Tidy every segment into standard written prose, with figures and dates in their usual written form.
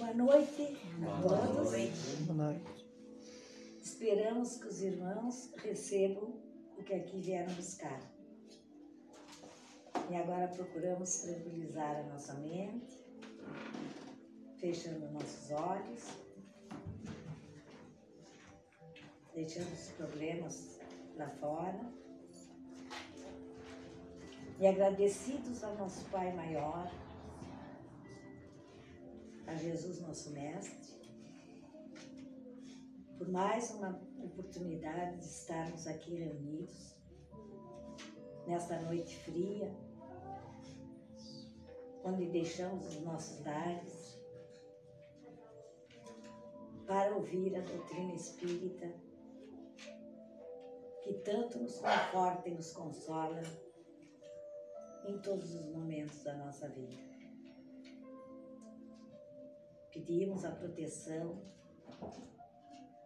Boa noite a todos. Boa noite. Esperamos que os irmãos recebam o que aqui vieram buscar. E agora procuramos tranquilizar a nossa mente, fechando nossos olhos, deixando os problemas lá fora. E agradecidos ao nosso Pai Maior, a Jesus nosso Mestre, por mais uma oportunidade de estarmos aqui reunidos, nesta noite fria, onde deixamos os nossos lares para ouvir a doutrina espírita, que tanto nos conforta e nos consola em todos os momentos da nossa vida. Pedimos a proteção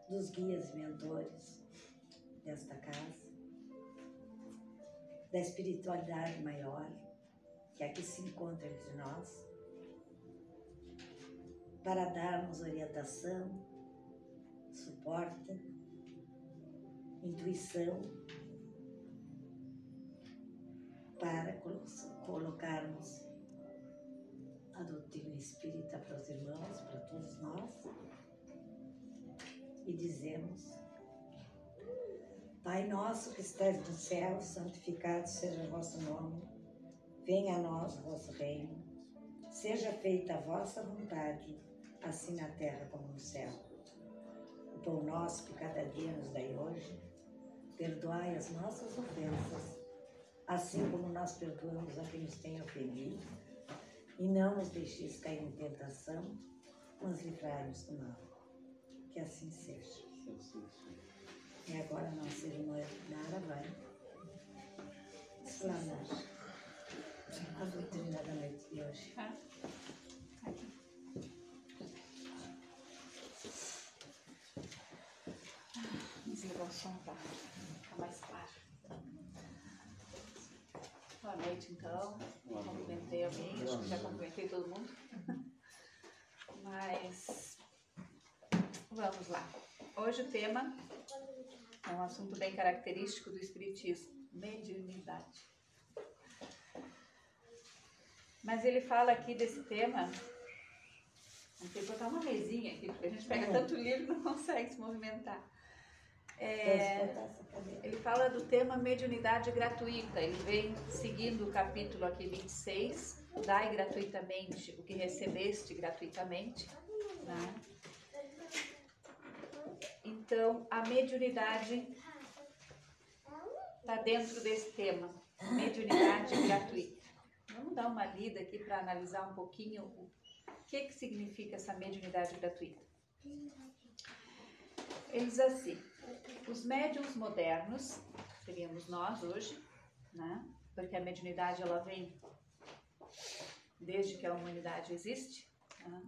dos guias e mentores desta casa, da espiritualidade maior, que aqui se encontra entre nós, para darmos orientação, suporte, intuição, para colocarmos a doutrina espírita para os irmãos, para todos nós, e dizemos: Pai nosso que estás no céu, santificado seja o vosso nome, venha a nós o vosso reino, seja feita a vossa vontade, assim na terra como no céu. O pão nosso que cada dia nos dai hoje, perdoai as nossas ofensas, assim como nós perdoamos a quem nos tem ofendido, e não nos deixeis cair em tentação, mas livrai-nos do mal. Que assim seja. E agora a nossa irmã Nara vai explanar a doutrina da noite de hoje. Desligar o som para ficar mais claro. Boa noite, então. Cumprimentei alguém, acho que já cumprimentei todo mundo. Mas vamos lá. Hoje o tema é um assunto bem característico do Espiritismo: mediunidade. Mas ele fala aqui desse tema. Vamos ter que botar uma mesinha aqui, porque a gente pega tanto livro e não consegue se movimentar. Ele fala do tema mediunidade gratuita. Ele vem seguindo o capítulo aqui 26, dai gratuitamente o que recebeste gratuitamente, né? Então, a mediunidade está dentro desse tema, mediunidade gratuita. Vamos dar uma lida aqui para analisar um pouquinho o que significa essa mediunidade gratuita. Ele diz assim: os médiuns modernos, seríamos nós hoje, né? Porque a mediunidade ela vem desde que a humanidade existe, né?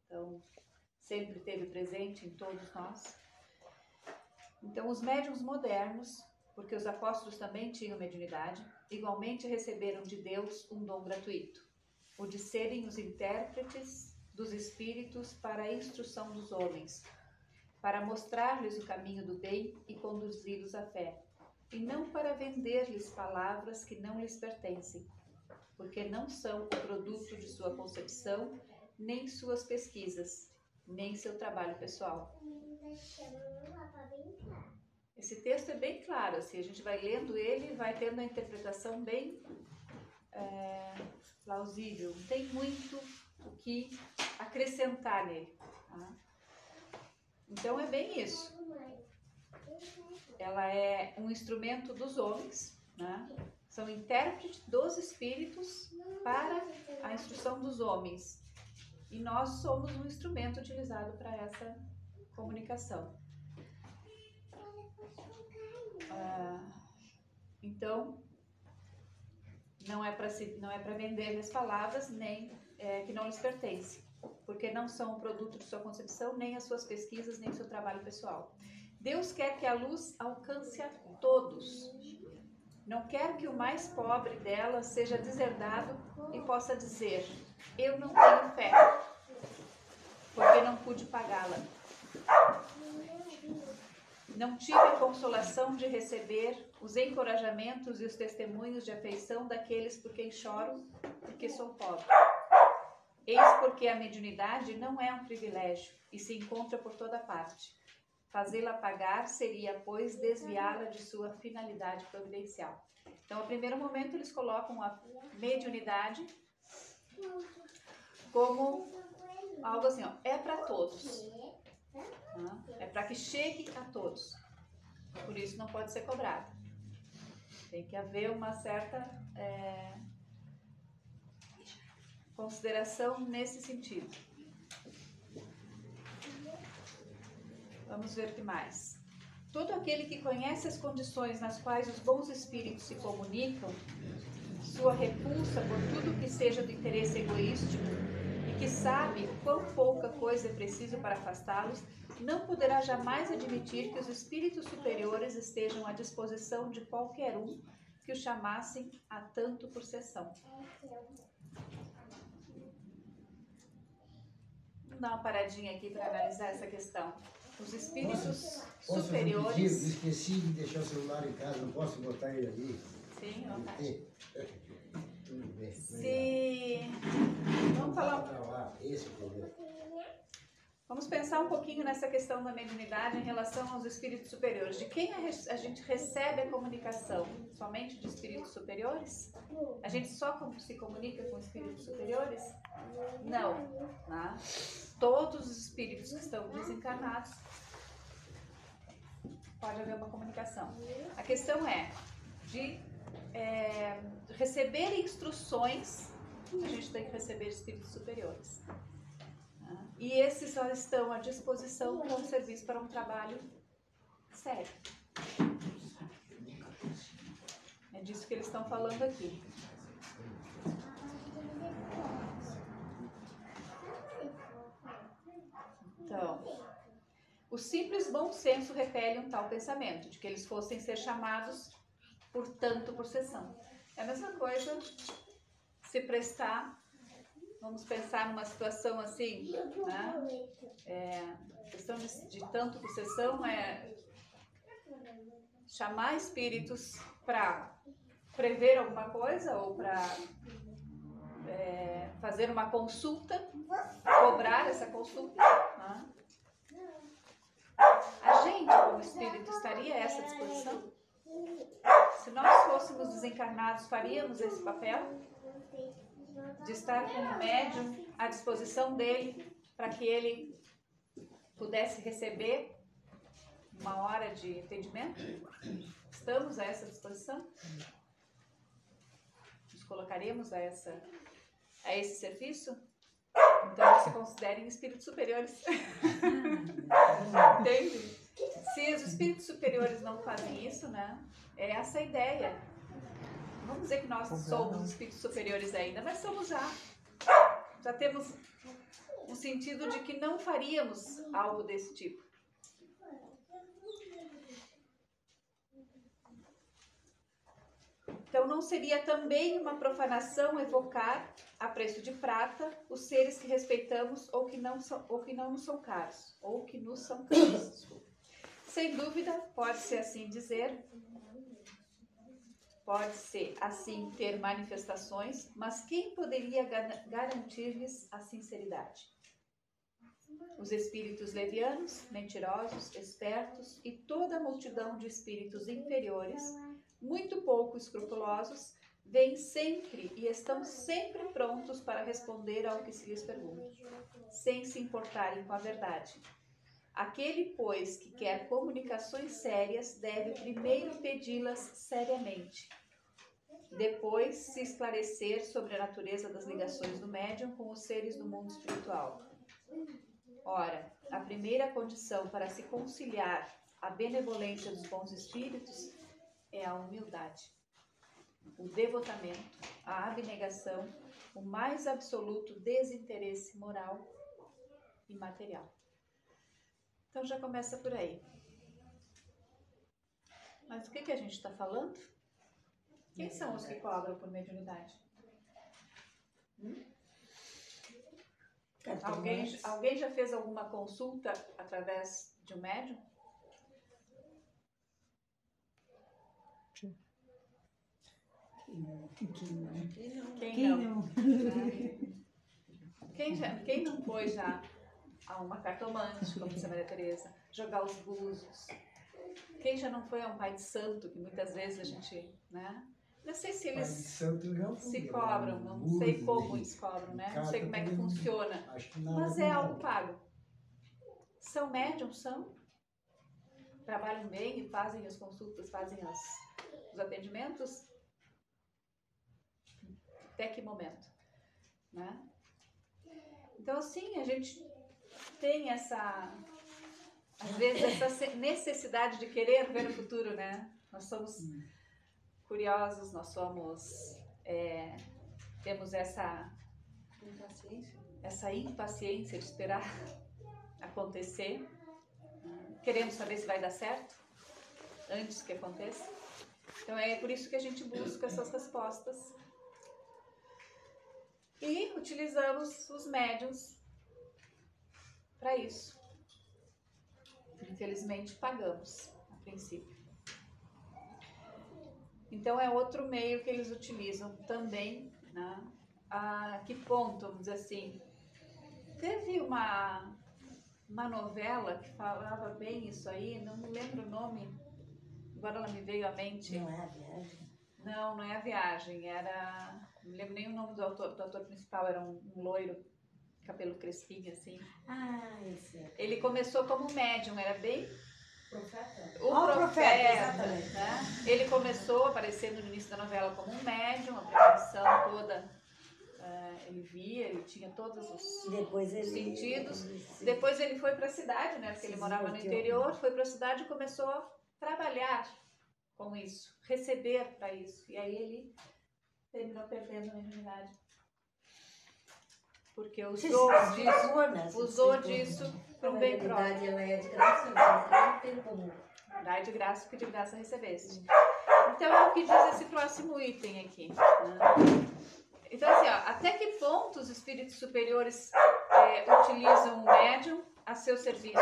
Então sempre esteve presente em todos nós. Então os médiuns modernos, porque os apóstolos também tinham mediunidade, igualmente receberam de Deus um dom gratuito, o de serem os intérpretes dos espíritos para a instrução dos homens, para mostrar-lhes o caminho do bem e conduzi-los à fé, e não para vender-lhes palavras que não lhes pertencem, porque não são o produto de sua concepção, nem suas pesquisas, nem seu trabalho pessoal. Esse texto é bem claro, assim, a gente vai lendo ele e vai tendo a interpretação bem plausível, não tem muito o que acrescentar nele, tá? Então é bem isso. Ela é um instrumento dos homens, né? São intérpretes dos espíritos para a instrução dos homens. E nós somos um instrumento utilizado para essa comunicação. Então, não é para vender as palavras, nem que não lhes pertence, porque não são o produto de sua concepção, nem as suas pesquisas, nem o seu trabalho pessoal. Deus quer que a luz alcance a todos. Não quer que o mais pobre dela seja deserdado e possa dizer: eu não tenho fé. Porque fala: não tive a consolação de receber os encorajamentos e os testemunhos de afeição daqueles por quem choro, porque sou pobre. Eis porque a mediunidade não é um privilégio e se encontra por toda parte. Fazê-la pagar seria, pois, desviá-la de sua finalidade providencial. Então, no primeiro momento, eles colocam a mediunidade como algo assim, ó, é para todos. É para que chegue a todos. Por isso não pode ser cobrado. Tem que haver uma certa consideração nesse sentido. Vamos ver o que mais. Todo aquele que conhece as condições nas quais os bons espíritos se comunicam, sua repulsa por tudo que seja do interesse egoístico e que sabe quão pouca coisa é preciso para afastá-los, não poderá jamais admitir que os espíritos superiores estejam à disposição de qualquer um que o chamassem a tanto por sessão. Vamos dar uma paradinha aqui para analisar essa questão. Os espíritos superiores... Posso esqueci de deixar o celular em casa, não posso botar ele ali? Sim, à vontade. Tudo bem. Vamos falar... Esse é o problema. Vamos pensar um pouquinho nessa questão da mediunidade em relação aos espíritos superiores. De quem a gente recebe a comunicação? Somente de espíritos superiores? A gente só se comunica com espíritos superiores? Não. Tá? Todos os espíritos que estão desencarnados, pode haver uma comunicação. A questão é de receber instruções. A gente tem que receber espíritos superiores. E esses só estão à disposição para um serviço, para um trabalho sério. É disso que eles estão falando aqui. Então, o simples bom senso repele um tal pensamento, de que eles fossem ser chamados por tanto por sessão. É a mesma coisa se prestar. Vamos pensar numa situação assim, né? Questão de tanto por sessão é chamar espíritos para prever alguma coisa ou para fazer uma consulta, cobrar essa consulta. Né? A gente, como espírito, estaria a essa disposição? Se nós fôssemos desencarnados, faríamos esse papel? De estar com o médium à disposição dele para que ele pudesse receber uma hora de atendimento? Estamos a essa disposição? Nos colocaremos a esse serviço? Então, se considerem espíritos superiores. Entende? Se os espíritos superiores não fazem isso, né? É essa a ideia. Vamos dizer que nós somos espíritos superiores ainda, mas somos já temos um sentido de que não faríamos algo desse tipo. Então não seria também uma profanação evocar a preço de prata os seres que respeitamos ou que não nos são caros, ou que nos são caros. Sem dúvida, pode-se assim dizer, pode-se assim ter manifestações, mas quem poderia garantir-lhes a sinceridade? Os espíritos levianos, mentirosos, espertos e toda a multidão de espíritos inferiores, muito pouco escrupulosos, vêm sempre e estão sempre prontos para responder ao que se lhes pergunta, sem se importarem com a verdade. Aquele, pois, que quer comunicações sérias, deve primeiro pedi-las seriamente. Depois, se esclarecer sobre a natureza das ligações do médium com os seres do mundo espiritual. Ora, a primeira condição para se conciliar a benevolência dos bons espíritos é a humildade, o devotamento, a abnegação, o mais absoluto desinteresse moral e material. Então já começa por aí. Mas o que a gente está falando? Quem são os que cobram por mediunidade? Alguém já fez alguma consulta através de um médium? Quem não? Quem não foi já a uma cartomante, como disse a Maria Teresa, jogar os búzios? Quem já não foi a um pai de santo, que muitas vezes a gente, né? Não sei se eles se cobram, não sei como eles cobram, né? Não sei como é que funciona, mas é algo pago. São médiums, são? Trabalham bem e fazem as consultas, fazem os atendimentos? Até que momento, né? Então, assim, a gente tem essa, às vezes, essa necessidade de querer ver o futuro, né? Nós somos curiosos, nós somos, temos essa impaciência de esperar acontecer, queremos saber se vai dar certo antes que aconteça. Então, é por isso que a gente busca essas respostas. E utilizamos os médiuns para isso. Infelizmente, pagamos, a princípio. Então, é outro meio que eles utilizam também, né? A que ponto, vamos dizer assim, teve uma novela que falava bem isso aí, não me lembro o nome, agora ela me veio à mente. Não é a viagem? Não, não é a viagem, era... Não me lembro nem o nome do autor principal, era um loiro, cabelo crespinho, assim. Ah, esse é. Ele começou como médium, era bem... Profeta. O profeta, exatamente. né? Ele começou aparecendo no início da novela como um médium, a preparação toda, ele via, ele tinha todos os sentidos. Depois ele foi para a cidade, né? Porque ele morava no interior, foi para a cidade e começou a trabalhar com isso, receber para isso. E aí ele terminou perdendo a mediunidade. Porque usou disso para o bem próprio. A mediunidade, ela é de graça, não tem como. Dai de graça, que de graça recebeste. Então é o que diz esse próximo item aqui, né? Então assim, ó, até que ponto os espíritos superiores utilizam o médium a seu serviço?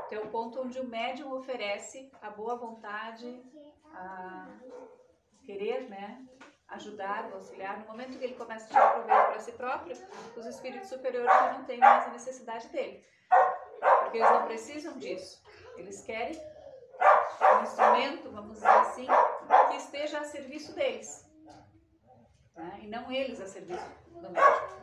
Então é o ponto onde o médium oferece a boa vontade, a querer, né, ajudar, auxiliar. No momento que ele começa a tirar proveito para si próprio, os espíritos superiores já não têm mais a necessidade dele. Porque eles não precisam disso. Eles querem um instrumento, vamos dizer assim, que esteja a serviço deles, né? E não eles a serviço do médium.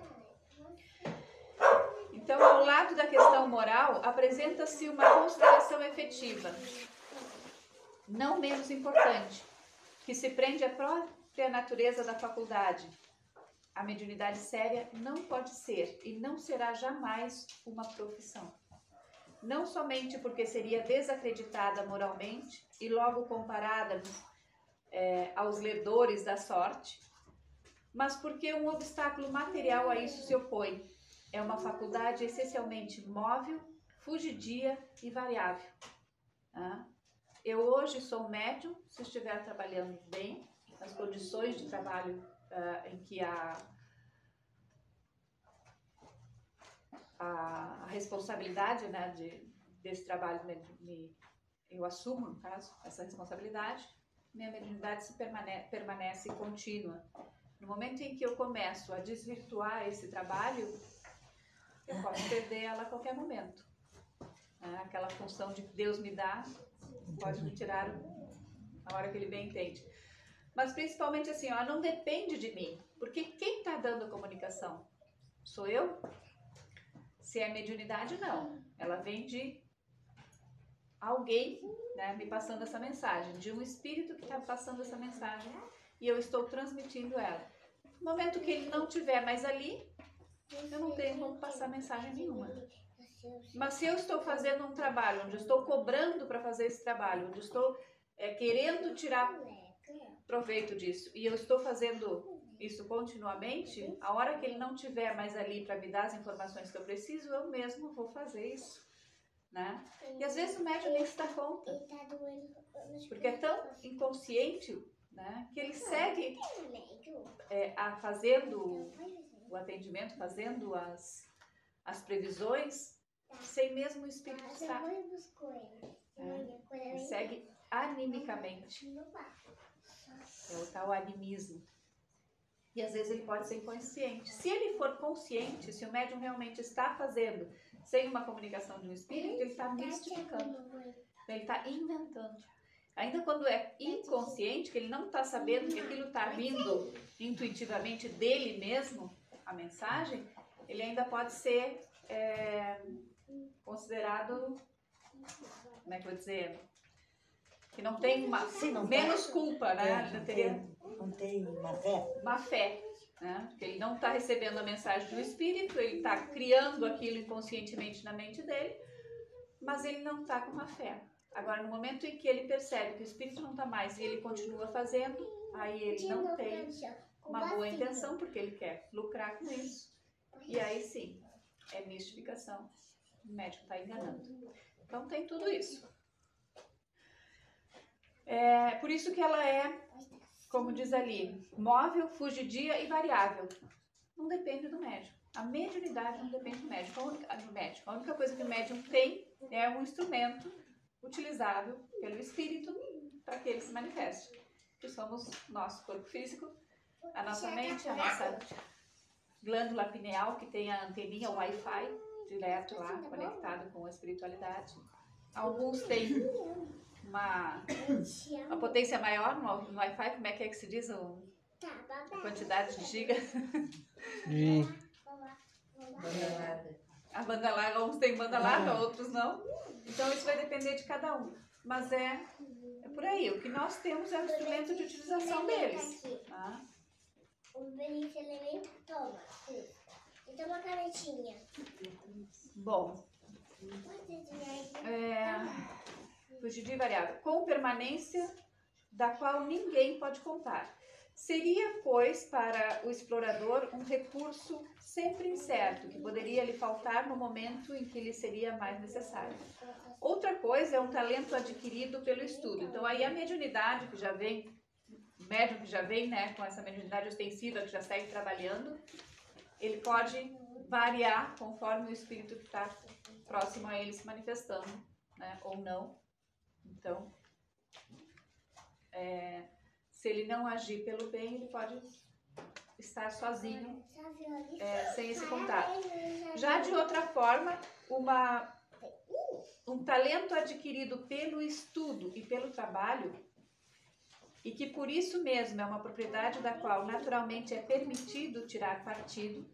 Então, ao lado da questão moral, apresenta-se uma consideração efetiva, não menos importante, que se prende à própria natureza da faculdade. A mediunidade séria não pode ser e não será jamais uma profissão. Não somente porque seria desacreditada moralmente e logo comparada aos ledores da sorte, mas porque um obstáculo material a isso se opõe. É uma faculdade essencialmente móvel, fugidia e variável. Eu hoje sou médium, se estiver trabalhando bem, nas condições de trabalho em que a responsabilidade, né, desse trabalho eu assumo, no caso, essa responsabilidade, minha mediunidade permanece contínua. No momento em que eu começo a desvirtuar esse trabalho, eu posso perder ela a qualquer momento. Aquela função de Deus me dá, pode me tirar a hora que Ele bem entende. Mas principalmente assim, ó, não depende de mim, porque quem está dando a comunicação? Sou eu? Se é mediunidade, não. Ela vem de alguém, né, me passando essa mensagem, de um espírito que está passando essa mensagem e eu estou transmitindo ela. No momento que ele não estiver mais ali, eu não tenho como passar mensagem nenhuma. Mas se eu estou fazendo um trabalho, onde eu estou cobrando para fazer esse trabalho, onde eu estou querendo tirar proveito disso, e eu estou fazendo isso continuamente, a hora que ele não estiver mais ali para me dar as informações que eu preciso, eu mesmo vou fazer isso, né? E às vezes o médium nem se dá conta, porque é tão inconsciente, né, que ele segue fazendo o atendimento, fazendo as as previsões sem mesmo o espírito estar. Ele segue animicamente. É o tal animismo. E às vezes ele pode ser inconsciente. Se ele for consciente, se o médium realmente está fazendo sem uma comunicação de um espírito, ele está mistificando. Ele está inventando. Ainda quando é inconsciente, que ele não está sabendo que aquilo está vindo intuitivamente dele mesmo, a mensagem, ele ainda pode ser considerado, como é que eu vou dizer, que não tem menos culpa, né? Não tem uma fé. Uma fé, né? Porque ele não está recebendo a mensagem do espírito, ele está criando aquilo inconscientemente na mente dele, mas ele não está com uma fé. Agora, no momento em que ele percebe que o espírito não está mais e ele continua fazendo, aí ele não tem uma boa intenção, porque ele quer lucrar com isso. E aí sim, é mistificação. O médico está enganando. Então tem tudo isso. É por isso que ela é, como diz ali, móvel, fugidia e variável. Não depende do médium. A mediunidade não depende do médium. A única coisa que o médium tem é um instrumento utilizável pelo espírito para que ele se manifeste. Que somos nosso corpo físico, a nossa mente, a nossa glândula pineal, que tem a anteninha, o Wi-Fi, direto lá, conectado com a espiritualidade. Alguns têm uma potência maior no Wi-Fi, como é que se diz a quantidade de gigas? A banda larga, uns têm banda larga, outros não. Então isso vai depender de cada um. Mas é por aí. O que nós temos é o instrumento de utilização deles. Tá? O Benício elemento toma. E toma uma canetinha. Bom. Fugidia e variável. Com permanência da qual ninguém pode contar. Seria, pois, para o explorador um recurso sempre incerto, que poderia lhe faltar no momento em que lhe seria mais necessário. Outra coisa é um talento adquirido pelo estudo. Então, aí a mediunidade que já vem, o médium que já vem, né, com essa mediunidade ostensiva, que já segue trabalhando, ele pode variar conforme o espírito que está próximo a ele se manifestando, né, ou não. Então, se ele não agir pelo bem, ele pode estar sozinho, sem esse contato. Já de outra forma, um talento adquirido pelo estudo e pelo trabalho, e que por isso mesmo é uma propriedade da qual naturalmente é permitido tirar partido.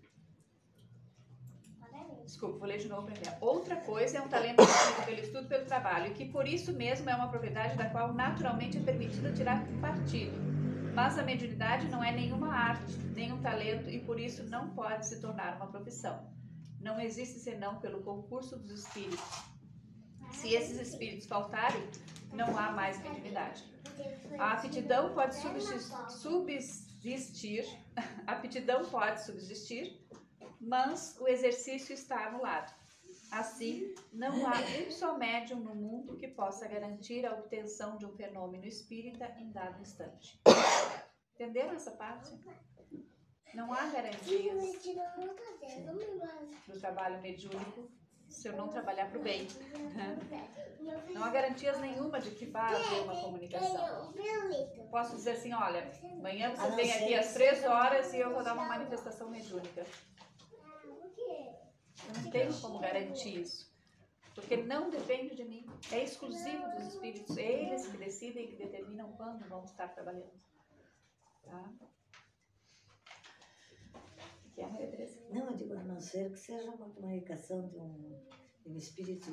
Desculpa, vou ler de novo primeiro. Outra coisa é um talento adquirido pelo estudo e pelo trabalho, e que por isso mesmo é uma propriedade da qual naturalmente é permitido tirar partido. Mas a mediunidade não é nenhuma arte, nenhum talento, e por isso não pode se tornar uma profissão. Não existe senão pelo concurso dos espíritos. Se esses espíritos faltarem, não há mais mediunidade. A aptidão pode subsistir, mas o exercício está anulado. Assim, não há um só médium no mundo que possa garantir a obtenção de um fenômeno espírita em dado instante. Entenderam essa parte? Não há garantias do trabalho mediúnico se eu não trabalhar para o bem. Não há garantias nenhuma de que vai haver uma comunicação. Posso dizer assim, olha, amanhã você vem aqui às 3 horas e eu vou dar uma manifestação mediúnica. Eu não tenho como garantir isso. Porque não depende de mim. É exclusivo dos espíritos. Eles que decidem, que determinam quando vão estar trabalhando. Tá? Que é a Maria Teresa? Não, eu digo, a não ser que seja uma comunicação de um espírito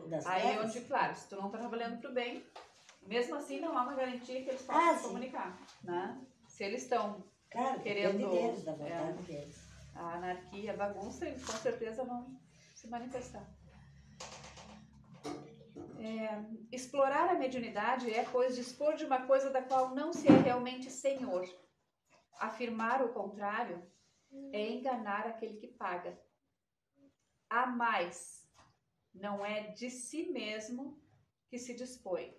das Aí terras. onde, claro, se tu não está trabalhando para o bem, mesmo assim não há uma garantia que eles possam se comunicar. Né? Se eles estão querendo depende deles, da vontade deles. A anarquia, a bagunça, eles com certeza vão se manifestar. Explorar a mediunidade é, pois, dispor de uma coisa da qual não se é realmente senhor. Afirmar o contrário é enganar aquele que paga. A mais, não é de si mesmo que se dispõe.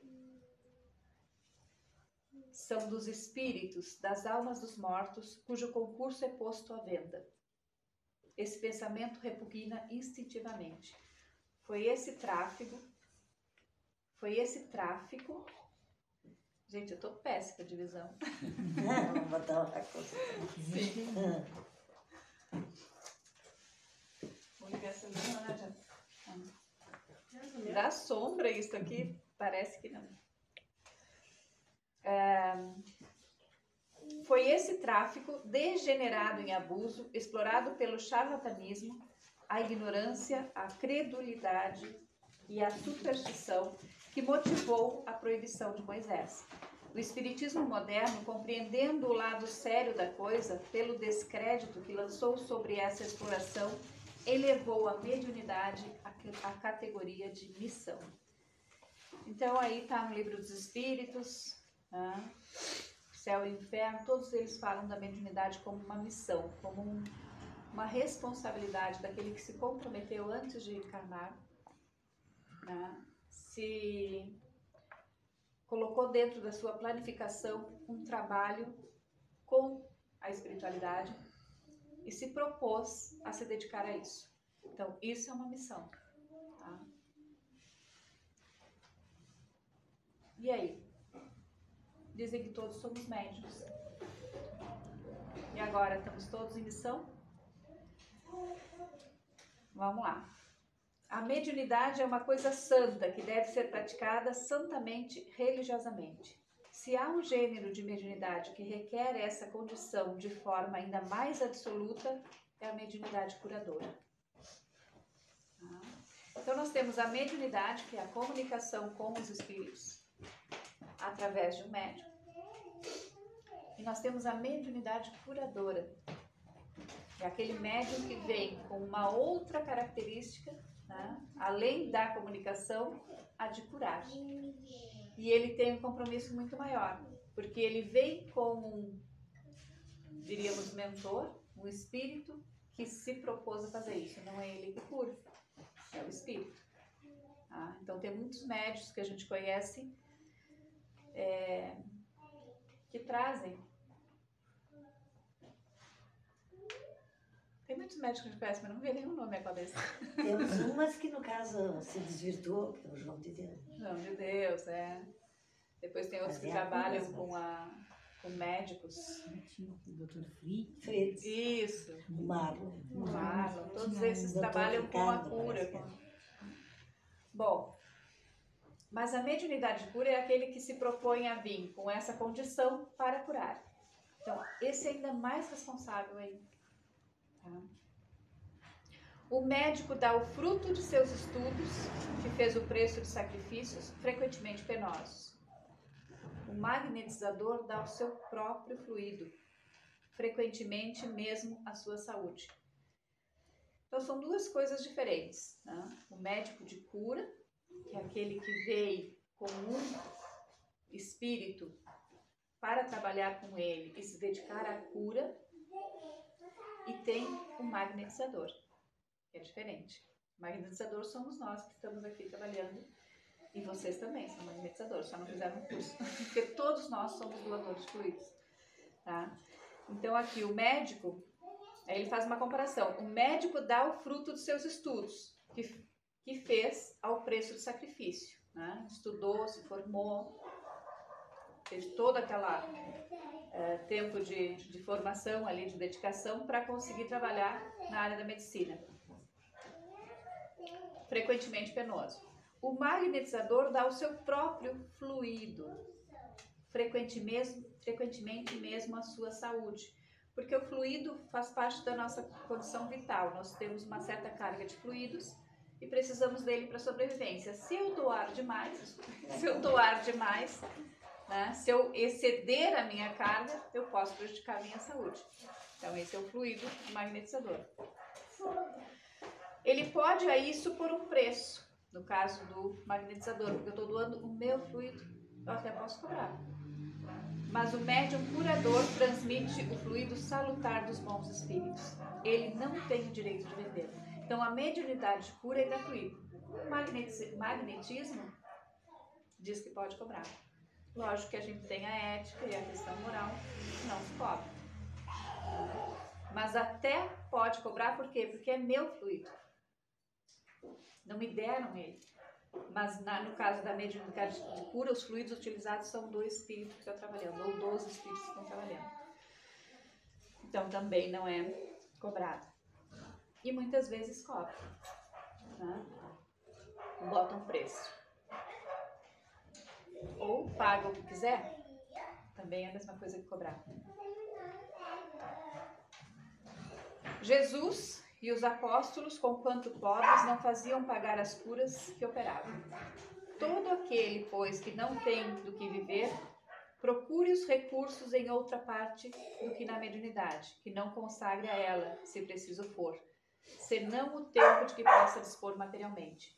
São dos espíritos, das almas dos mortos, cujo concurso é posto à venda. esse pensamento repugna instintivamente. Foi esse tráfego. Gente, eu tô péssima de visão. Vamos botar outra coisa. Sim. Vou ligar essa luz, não adianta. Dá sombra isso aqui? Parece que não. Foi esse tráfico degenerado em abuso, explorado pelo charlatanismo, a ignorância, a credulidade e a superstição que motivou a proibição de Moisés. O espiritismo moderno, compreendendo o lado sério da coisa, pelo descrédito que lançou sobre essa exploração, elevou a mediunidade à categoria de missão. Então aí está no Livro dos Espíritos, né? Céu e Inferno, todos eles falam da mediunidade como uma missão, como uma responsabilidade daquele que se comprometeu antes de encarnar, né? Se colocou dentro da sua planificação um trabalho com a espiritualidade e se propôs a se dedicar a isso. Então, isso é uma missão. Tá? E aí? Dizem que todos somos médiuns. E agora, estamos todos em missão? Vamos lá. A mediunidade é uma coisa santa que deve ser praticada santamente, religiosamente. Se há um gênero de mediunidade que requer essa condição de forma ainda mais absoluta, é a mediunidade curadora. Então nós temos a mediunidade, que é a comunicação com os espíritos, através de um médium. E nós temos a mediunidade curadora. É aquele médium que vem com uma outra característica, né, além da comunicação, a de curar. E ele tem um compromisso muito maior, porque ele vem com diríamos, mentor, um espírito que se propôs a fazer isso. Não é ele que cura, é o espírito. Então tem muitos médiuns que a gente conhece que trazem. Tem muitos médicos que a gente conhece, mas não vê nenhum nome à cabeça. Temos umas que, no caso, se desvirtuou, que é o João de Deus. João de Deus, Depois tem outros que trabalham com médicos. O Dr. Fritz. Isso. O Marlon. Todos esses trabalham com a cura. Bom, mas a mediunidade de cura é aquele que se propõe a vir com essa condição para curar. Então, esse é ainda mais responsável aí. Tá? O médico dá o fruto de seus estudos, que fez o preço de sacrifícios, frequentemente penosos. O magnetizador dá o seu próprio fluido, frequentemente mesmo a sua saúde. Então são duas coisas diferentes. Né? O médico de cura, que é aquele que veio com um espírito para trabalhar com ele e se dedicar à cura, e tem o magnetizador, que é diferente. O magnetizador somos nós que estamos aqui trabalhando. E vocês também são magnetizadores, só não fizeram um curso. Porque todos nós somos doadores de fluidos. Tá? Então aqui o médico, aí ele faz uma comparação. O médico dá o fruto dos seus estudos, que fez ao preço de sacrifício. Né? Estudou, se formou, teve todo aquele tempo de formação ali, de dedicação, para conseguir trabalhar na área da medicina. Frequentemente penoso. O magnetizador dá o seu próprio fluido, frequentemente mesmo a sua saúde, porque o fluido faz parte da nossa condição vital. Nós temos uma certa carga de fluidos e precisamos dele para a sobrevivência. Se eu doar demais, né, se eu exceder a minha carga, eu posso prejudicar a minha saúde. Então esse é o fluido magnetizador. Ele pode a isso por um preço. No caso do magnetizador, porque eu estou doando o meu fluido, eu até posso cobrar. Mas o médium curador transmite o fluido salutar dos bons espíritos. Ele não tem o direito de vender. Então a mediunidade de cura é gratuita. O magnetismo diz que pode cobrar. Lógico que a gente tem a ética e a questão moral, não se cobra. Mas até pode cobrar, por quê? Porque é meu fluido. Não me deram ele. Mas no caso da mediunidade de cura, os fluidos utilizados são do espírito que está trabalhando, ou dos espíritos que estão trabalhando. Então também não é cobrado. E muitas vezes cobra, né? Bota um preço. Ou paga o que quiser, também é a mesma coisa que cobrar. Jesus e os apóstolos, conquanto pobres, não faziam pagar as curas que operavam. Todo aquele, pois, que não tem do que viver, procure os recursos em outra parte do que na mediunidade, que não consagre a ela, se preciso for, senão o tempo de que possa dispor materialmente.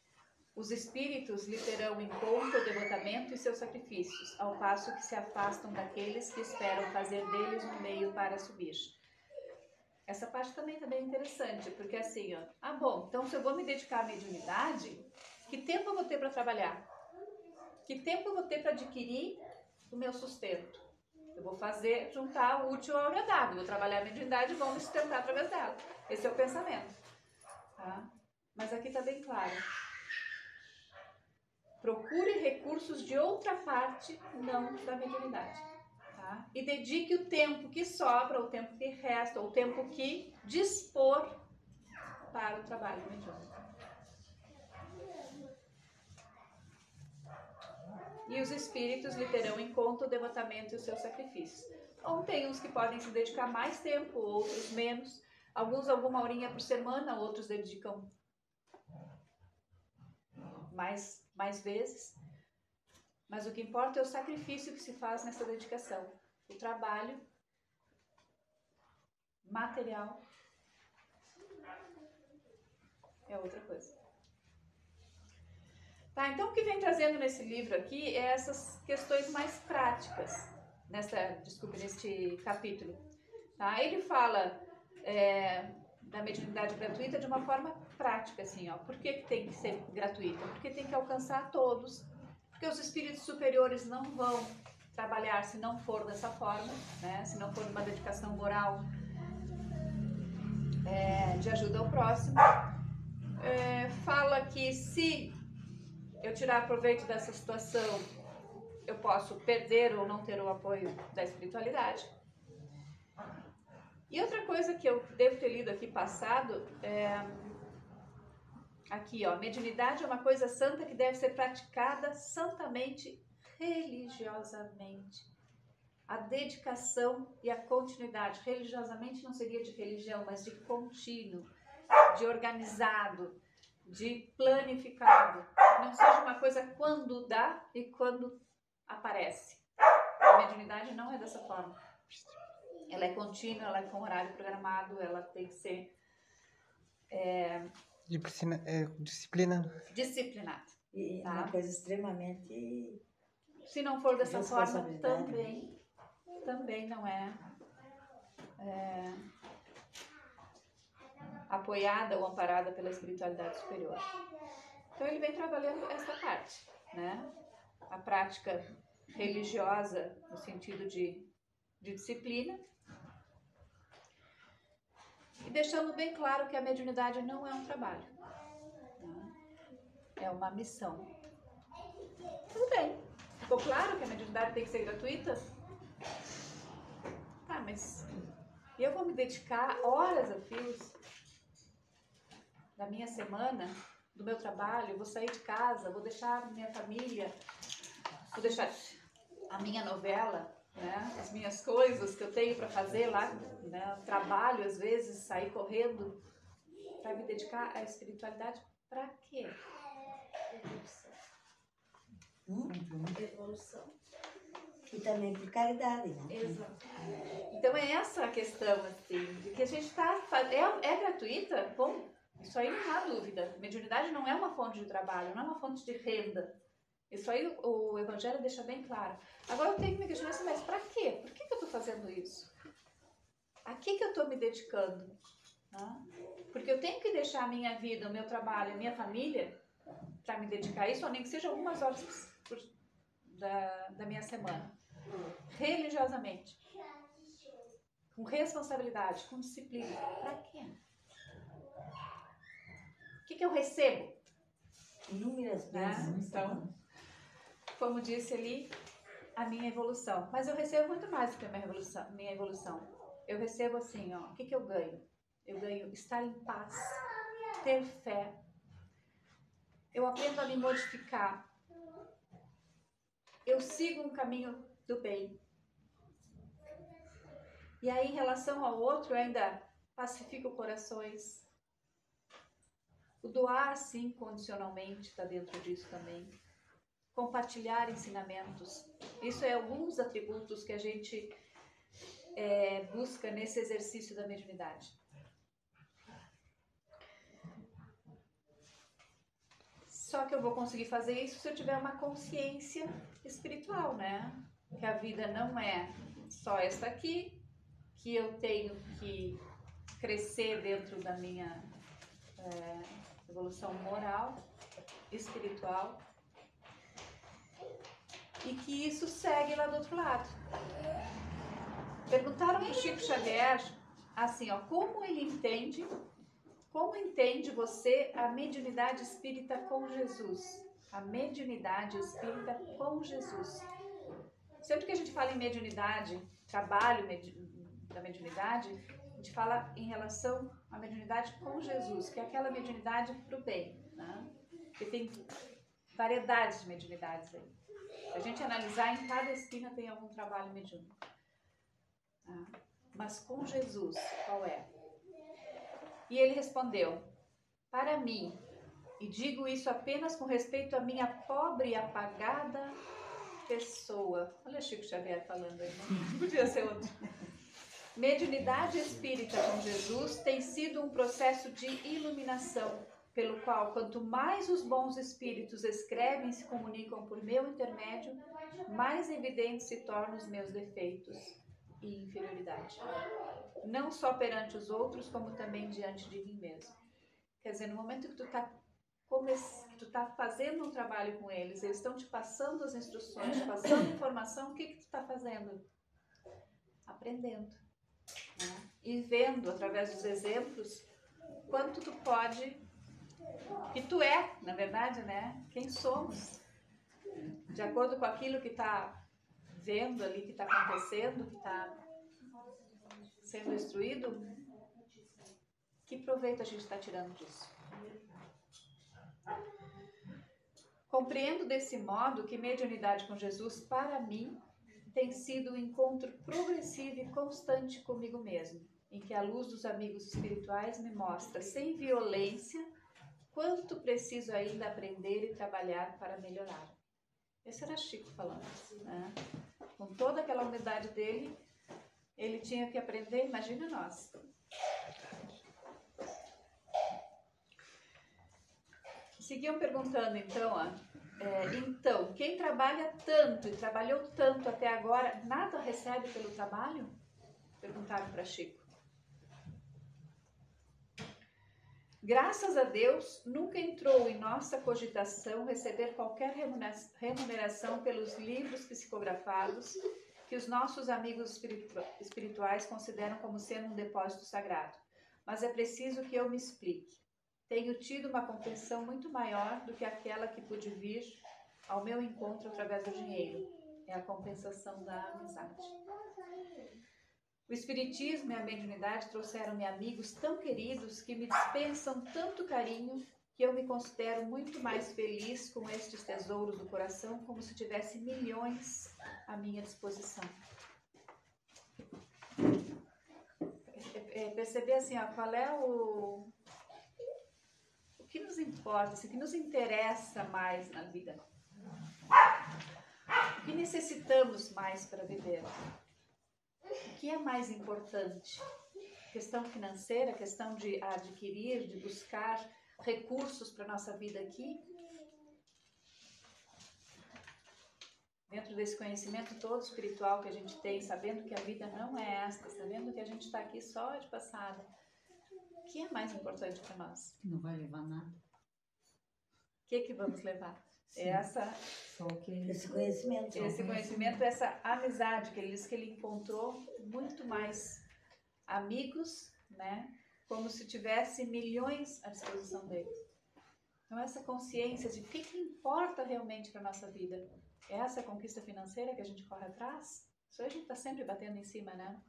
Os espíritos lhe terão em conta o devotamento e seus sacrifícios, ao passo que se afastam daqueles que esperam fazer deles um meio para subir. Essa parte também é bem interessante, porque assim, ó, bom, então se eu vou me dedicar à mediunidade, que tempo eu vou ter para trabalhar? Que tempo eu vou ter para adquirir o meu sustento? Eu vou juntar o útil ao agradável, vou trabalhar a mediunidade e vou me sustentar através dela. Esse é o pensamento. Tá? Mas aqui está bem claro. Procure recursos de outra parte, não da mediunidade. Tá? E dedique o tempo que sobra, o tempo que resta, o tempo que dispor para o trabalho mediúnico. E os espíritos lhe terão em conta o devotamento e os seus sacrifícios. Então, tem uns que podem se dedicar mais tempo, outros menos. Alguns alguma horinha por semana, outros dedicam mais vezes. Mas o que importa é o sacrifício que se faz nessa dedicação. O trabalho material é outra coisa. Tá, então o que vem trazendo nesse livro aqui é essas questões mais práticas, neste capítulo. Tá? Ele fala da mediunidade gratuita de uma forma prática, assim, ó. Por que tem que ser gratuita? Porque tem que alcançar todos, porque os espíritos superiores não vão trabalhar se não for dessa forma, né? Se não for uma dedicação moral de ajuda ao próximo. Fala que se eu tirar proveito dessa situação, eu posso perder ou não ter o apoio da espiritualidade. E outra coisa que eu devo ter lido aqui passado aqui, ó, mediunidade é uma coisa santa que deve ser praticada santamente, religiosamente. A dedicação e a continuidade. Religiosamente não seria de religião, mas de contínuo, de organizado, de planificado. Não seja uma coisa quando dá e quando aparece. A mediunidade não é dessa forma. Ela é contínua, ela é com horário programado, ela tem que ser disciplinada. E tá? uma coisa extremamente... Se não for dessa forma, também não é apoiada ou amparada pela espiritualidade superior. Então ele vem trabalhando essa parte, né? A prática religiosa no sentido de disciplina, e deixando bem claro que a mediunidade não é um trabalho, né? É uma missão. Tudo bem. Ficou claro que a mediunidade tem que ser gratuita? Tá, mas eu vou me dedicar horas a fios da minha semana, do meu trabalho, vou sair de casa, vou deixar minha família, vou deixar a minha novela, né, as minhas coisas que eu tenho para fazer lá, né, trabalho às vezes, sair correndo, para me dedicar à espiritualidade, para quê? Evolução. E também por caridade, né? Exato. Então é essa a questão, assim, de que a gente está fazendo. É gratuita? Bom, isso aí não há dúvida. Mediunidade não é uma fonte de trabalho, não é uma fonte de renda. Isso aí o Evangelho deixa bem claro. Agora eu tenho que me questionar assim, mas para quê? Por que eu estou fazendo isso? A que eu estou me dedicando? Né? Porque eu tenho que deixar a minha vida, o meu trabalho, a minha família para me dedicar a isso, ou nem que seja algumas horas da minha semana. Religiosamente. com responsabilidade, com disciplina. Para quê? O que eu recebo? Inúmeras Né? vezes. Então, como disse ali, a minha evolução. Mas eu recebo muito mais do que a minha evolução. Eu recebo assim, ó, o que eu ganho? Eu ganho estar em paz, ter fé. Eu aprendo a me modificar. Eu sigo um caminho do bem. E aí, em relação ao outro, eu ainda pacifico corações. O doar, sim, condicionalmente, está dentro disso também. Compartilhar ensinamentos. Isso é alguns atributos que a gente busca nesse exercício da mediunidade. Só que eu vou conseguir fazer isso se eu tiver uma consciência espiritual, né? Que a vida não é só esta aqui, que eu tenho que crescer dentro da minha evolução moral, espiritual, e que isso segue lá do outro lado. Perguntaram para o Chico Xavier, assim, ó, como entende você a mediunidade espírita com Jesus? A mediunidade espírita com Jesus. Sempre que a gente fala em mediunidade, trabalho da mediunidade, a gente fala em relação à mediunidade com Jesus, que é aquela mediunidade para o bem, né? Porque tem variedades de mediunidades aí. Se a gente analisar, em cada esquina tem algum trabalho mediúnico. Mas com Jesus, qual é? E ele respondeu, para mim, e digo isso apenas com respeito à minha pobre e apagada pessoa. Olha Chico Xavier falando aí, não podia ser outro. Mediunidade espírita com Jesus tem sido um processo de iluminação, pelo qual, quanto mais os bons espíritos escrevem e se comunicam por meu intermédio, mais evidentes se tornam os meus defeitos e inferioridade. Não só perante os outros, como também diante de mim mesmo. Quer dizer, no momento que tu está fazendo um trabalho com eles estão te passando as instruções, te passando informação, o que tu está fazendo? Aprendendo. Né? E vendo, através dos exemplos, quanto tu pode, que tu é, na verdade, né? Quem somos. De acordo com aquilo que está vendo ali, que está acontecendo, que está sendo instruído, que proveito a gente está tirando disso? Compreendo desse modo que mediunidade com Jesus, para mim, tem sido um encontro progressivo e constante comigo mesmo, em que a luz dos amigos espirituais me mostra, sem violência, quanto preciso ainda aprender e trabalhar para melhorar. Esse era Chico falando, né? Com toda aquela humildade dele, ele tinha que aprender, imagina nós. Seguiam perguntando então, então, quem trabalha tanto e trabalhou tanto até agora, nada recebe pelo trabalho? Perguntaram para Chico. Graças a Deus, nunca entrou em nossa cogitação receber qualquer remuneração pelos livros psicografados que os nossos amigos espirituais consideram como sendo um depósito sagrado. Mas é preciso que eu me explique. Tenho tido uma compreensão muito maior do que aquela que pude vir ao meu encontro através do dinheiro. É a compensação da amizade. O Espiritismo e a mediunidade trouxeram-me amigos tão queridos que me dispensam tanto carinho que eu me considero muito mais feliz com estes tesouros do coração, como se tivesse milhões à minha disposição. Perceber assim, ó, qual é o que nos importa, o que nos interessa mais na vida. O que necessitamos mais para viver. O que é mais importante? Questão financeira, questão de adquirir, de buscar recursos para a nossa vida aqui. Dentro desse conhecimento todo espiritual que a gente tem, sabendo que a vida não é esta, sabendo que a gente está aqui só de passada. O que é mais importante para nós? Não vai levar nada. O que vamos levar? Sim. Esse conhecimento. Esse conhecimento, essa amizade que ele diz que ele encontrou muito mais amigos, né? Como se tivesse milhões à disposição deles. Então, essa consciência de o que importa realmente para a nossa vida. É essa conquista financeira que a gente corre atrás? Isso a gente está sempre batendo em cima, né?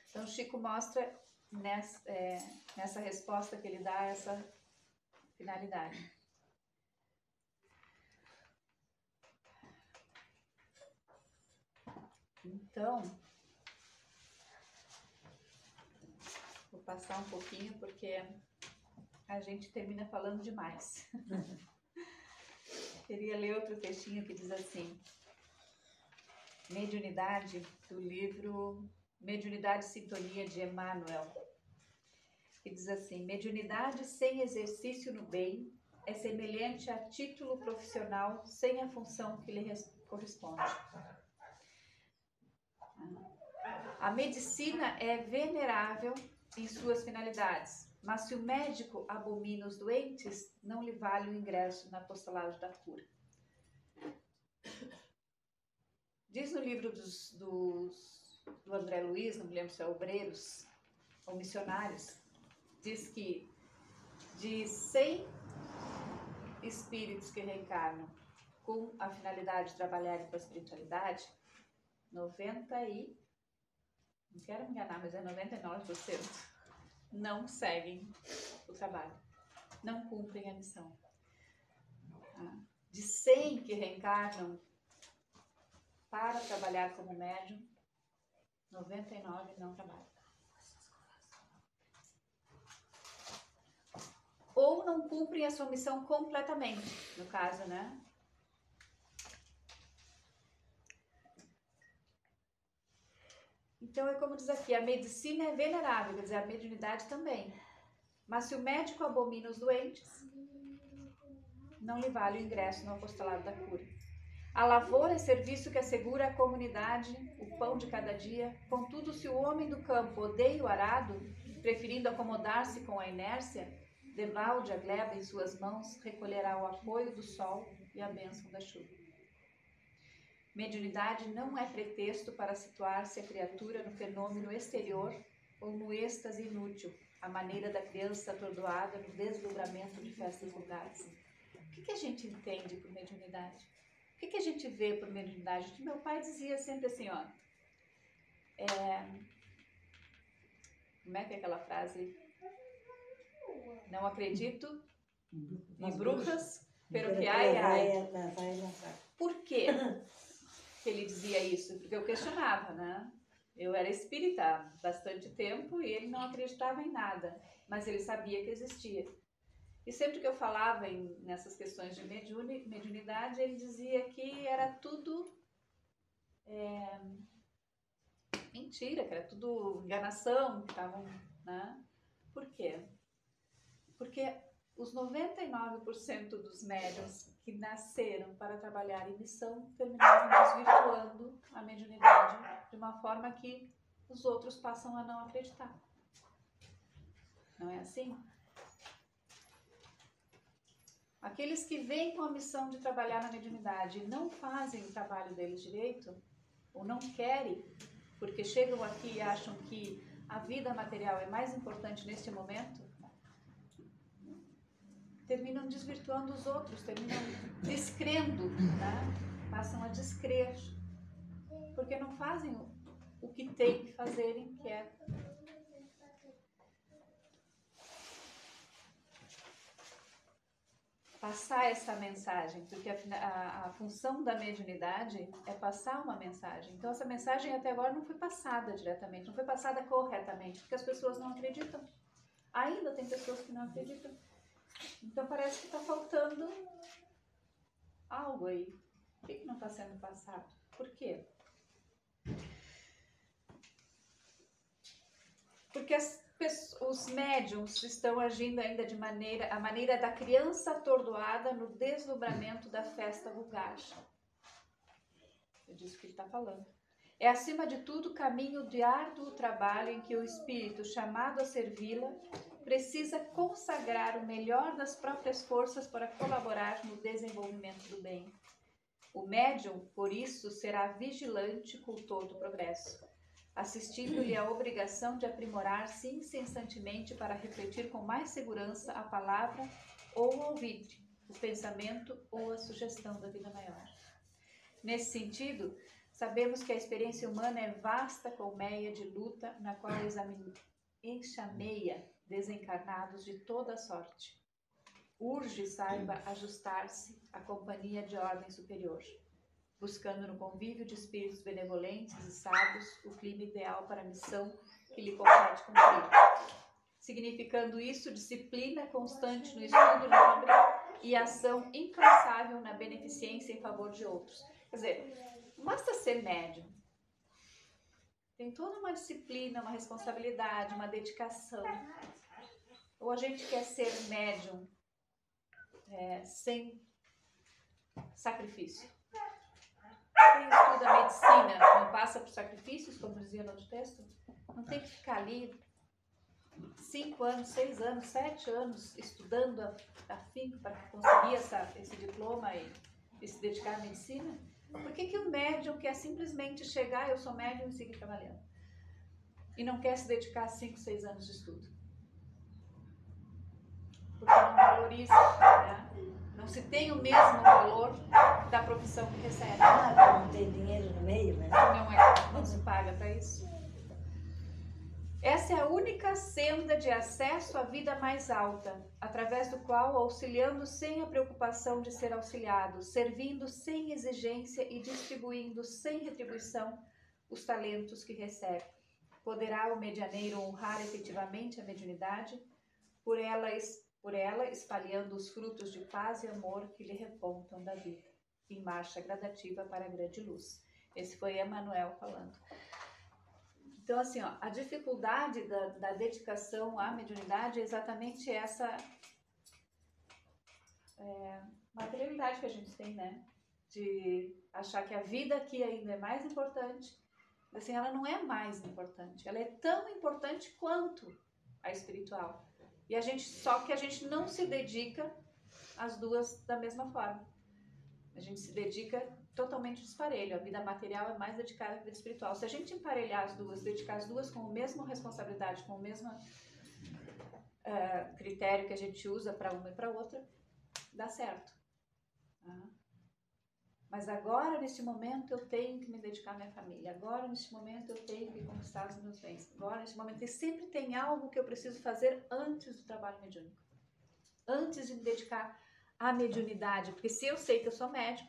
Então, Chico mostra nessa resposta que ele dá essa finalidade. Então, vou passar um pouquinho porque a gente termina falando demais. Queria ler outro textinho que diz assim: Mediunidade, do livro Mediunidade e Sintonia, de Emmanuel, que diz assim: mediunidade sem exercício no bem é semelhante a título profissional sem a função que lhe corresponde. A medicina é venerável em suas finalidades, mas se o médico abomina os doentes, não lhe vale o ingresso na apostolagem da cura. Diz no livro do André Luiz, não me lembro se é Obreiros ou Missionários, diz que de 100 espíritos que reencarnam com a finalidade de trabalharem com a espiritualidade, 90 e... não quero me enganar, mas é 99% não seguem o trabalho, não cumprem a missão. De 100 que reencarnam para trabalhar como médium, 99 não trabalham. Ou não cumprem a sua missão completamente, no caso, né? Então, é como diz aqui, a medicina é venerável, quer dizer, a mediunidade também. Mas se o médico abomina os doentes, não lhe vale o ingresso no apostolado da cura. A lavoura é serviço que assegura à comunidade o pão de cada dia. Contudo, se o homem do campo odeia o arado, preferindo acomodar-se com a inércia, debalde a gleba em suas mãos, recolherá o apoio do sol e a bênção da chuva. Mediunidade não é pretexto para situar-se a criatura no fenômeno exterior ou no êxtase inútil, à maneira da criança atordoada no deslumbramento de festas vulgares. O que a gente entende por mediunidade? O que a gente vê por mediunidade? Meu pai dizia sempre assim, ó, como é que é aquela frase? Não acredito em bruxas, pero que ai. Por quê que ele dizia isso? Porque eu questionava, né? Eu era espírita há bastante tempo e ele não acreditava em nada, mas ele sabia que existia. E sempre que eu falava nessas questões de mediunidade, ele dizia que era tudo mentira, que era tudo enganação, que estavam, né? Por quê? Porque os 99% dos médiuns que nasceram para trabalhar em missão terminaram desvirtuando a mediunidade de uma forma que os outros passam a não acreditar. Não é assim? Aqueles que vêm com a missão de trabalhar na mediunidade e não fazem o trabalho deles direito, ou não querem, porque chegam aqui e acham que a vida material é mais importante neste momento, terminam desvirtuando os outros, terminam descrendo, né? Passam a descrer, porque não fazem o que tem que fazerem, que é passar essa mensagem, porque a função da mediunidade é passar uma mensagem. Então essa mensagem até agora não foi passada diretamente, não foi passada corretamente, porque as pessoas não acreditam. Ainda tem pessoas que não acreditam. Então parece que está faltando algo aí. O que não está sendo passado? Por quê? Porque os médiums estão agindo ainda a maneira da criança atordoada no deslumbramento da festa vulgar. É disso que ele está falando. É, acima de tudo, caminho de árduo trabalho em que o espírito, chamado a servi-la, precisa consagrar o melhor das próprias forças para colaborar no desenvolvimento do bem. O médium, por isso, será vigilante com todo o progresso. assistindo-lhe a obrigação de aprimorar-se incessantemente para refletir com mais segurança a palavra ou o alvitre, o pensamento ou a sugestão da vida maior. Nesse sentido, sabemos que a experiência humana é vasta colmeia de luta na qual enxameia desencarnados de toda sorte. Urge saiba ajustar-se à companhia de ordem superior, buscando no convívio de espíritos benevolentes e sábios o clima ideal para a missão que lhe compete cumprir, significando isso disciplina constante no estudo nobre e ação incansável na beneficência em favor de outros. Quer dizer, não basta ser médium. Tem toda uma disciplina, uma responsabilidade, uma dedicação. Ou a gente quer ser médium sem sacrifício. Quem estuda a medicina não passa por sacrifícios, como dizia no outro texto? Não tem que ficar ali 5 anos, 6 anos, 7 anos estudando afinco para conseguir esse diploma e se dedicar à medicina? Por que o médium quer simplesmente chegar, eu sou médium, e seguir trabalhando? E não quer se dedicar a 5, 6 anos de estudo? Porque não valoriza, né? Não se tem o mesmo valor da profissão que recebe. Não tem dinheiro no meio, né? Não se paga para isso. Essa é a única senda de acesso à vida mais alta, através do qual, auxiliando sem a preocupação de ser auxiliado, servindo sem exigência e distribuindo sem retribuição os talentos que recebe, poderá o medianeiro honrar efetivamente a mediunidade, por ela espalhando os frutos de paz e amor que lhe repontam da vida, em marcha gradativa para a grande luz. Esse foi Emmanuel falando. Então, assim, ó, a dificuldade da dedicação à mediunidade é exatamente essa materialidade que a gente tem, né? De achar que a vida aqui ainda é mais importante. Assim, ela não é mais importante, ela é tão importante quanto a espiritual. Só que a gente não se dedica às duas da mesma forma. A gente se dedica totalmente disparelho. A vida material é mais dedicada à vida espiritual. Se a gente emparelhar as duas, dedicar as duas com a mesma responsabilidade, com o mesmo critério que a gente usa para uma e para outra, dá certo. Mas agora, neste momento, eu tenho que me dedicar à minha família. Agora, neste momento, eu tenho que conquistar os meus bens. Agora, neste momento, e sempre tem algo que eu preciso fazer antes do trabalho mediúnico. Antes de me dedicar à mediunidade. Porque se eu sei que eu sou médium,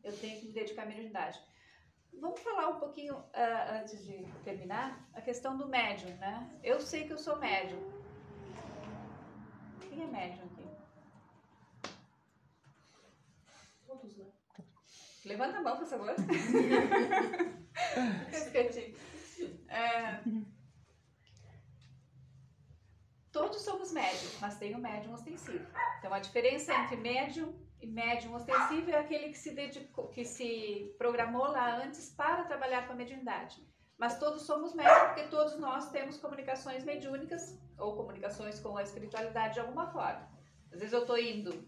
eu tenho que me dedicar à mediunidade. Vamos falar um pouquinho, antes de terminar, a questão do médium, né? Eu sei que eu sou médium. Quem é médium aqui? Todos lá. Levanta a mão, por favor. Todos somos médiums, mas tem o médium ostensivo. Então, a diferença entre médium e médium ostensivo é aquele que se dedicou, que se programou lá antes para trabalhar com a mediunidade. Mas todos somos médiums porque todos nós temos comunicações mediúnicas ou comunicações com a espiritualidade de alguma forma. Às vezes eu estou indo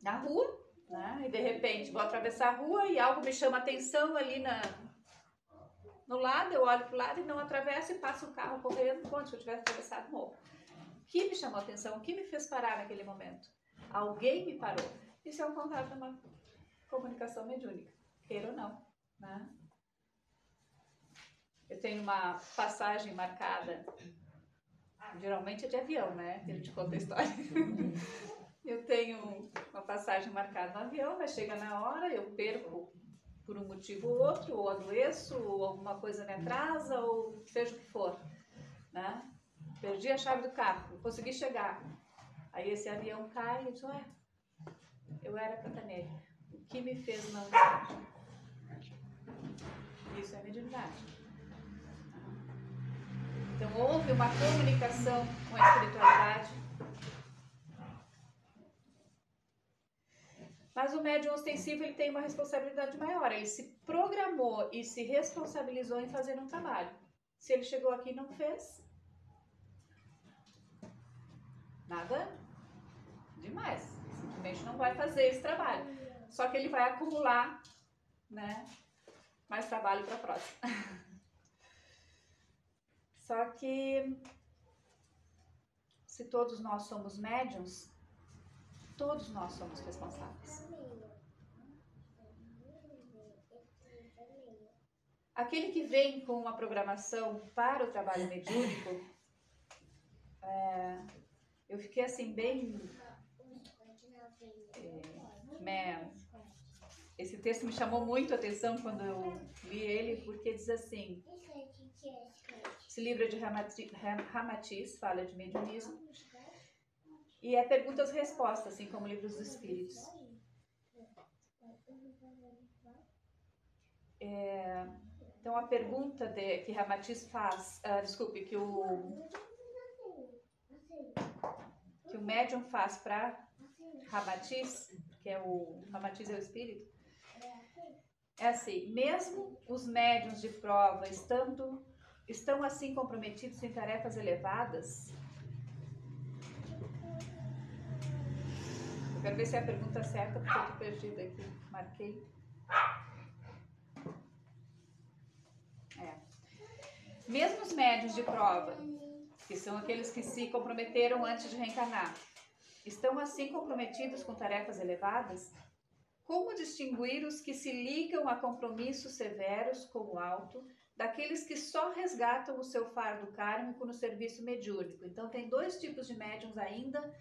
na rua, né, e de repente vou atravessar a rua e algo me chama a atenção ali no lado, eu olho para o lado e não atravesso e passo o carro correndo como se eu tivesse atravessado o morro. O que me chamou a atenção? O que me fez parar naquele momento? Alguém me parou. Isso é um contato, uma comunicação mediúnica, queira ou não, né? Eu tenho uma passagem marcada, geralmente é de avião, né? Que a gente conta a história. Eu tenho uma passagem marcada no avião, mas chega na hora, eu perco por um motivo ou outro, ou adoeço, ou alguma coisa me atrasa, ou seja o que for, né? Perdi a chave do carro, não consegui chegar. Aí esse avião cai e eu digo, eu era para estar nele. O que me fez não estar? Isso é mediunidade. Então houve uma comunicação com a espiritualidade. Mas o médium ostensivo ele tem uma responsabilidade maior. Ele se programou e se responsabilizou em fazer um trabalho. Se ele chegou aqui e não fez, nada demais. Simplesmente não vai fazer esse trabalho. Só que ele vai acumular, né, mais trabalho para a próxima. Só que, se todos nós somos médiums, todos nós somos responsáveis. Aquele que vem com uma programação para o trabalho mediúnico, eu fiquei assim bem... esse texto me chamou muito a atenção quando eu li ele, porque diz assim, esse livro é de Ramatiz, fala de mediunismo, e é perguntas e respostas, assim como o livro dos Espíritos. Então a pergunta que Ramatiz faz, que o médium faz para Ramatiz, que é o Ramatiz é o Espírito, é assim: mesmo os médiuns de prova estão assim comprometidos em tarefas elevadas? Eu quero ver se é a pergunta certa, porque eu estou perdida aqui. Marquei. Mesmo os médiuns de prova, que são aqueles que se comprometeram antes de reencarnar, estão assim comprometidos com tarefas elevadas? Como distinguir os que se ligam a compromissos severos com o alto daqueles que só resgatam o seu fardo kármico no serviço mediúnico? Então tem dois tipos de médiuns ainda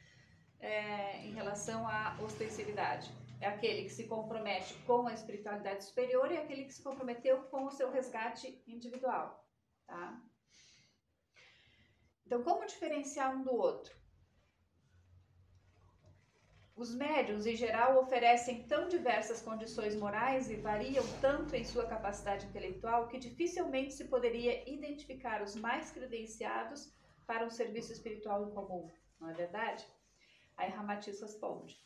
em relação à ostensividade. É aquele que se compromete com a espiritualidade superior e aquele que se comprometeu com o seu resgate individual. Tá? Então, como diferenciar um do outro? Os médiuns, em geral, oferecem tão diversas condições morais e variam tanto em sua capacidade intelectual que dificilmente se poderia identificar os mais credenciados para um serviço espiritual em comum, não é verdade? Aí Ramatiz responde: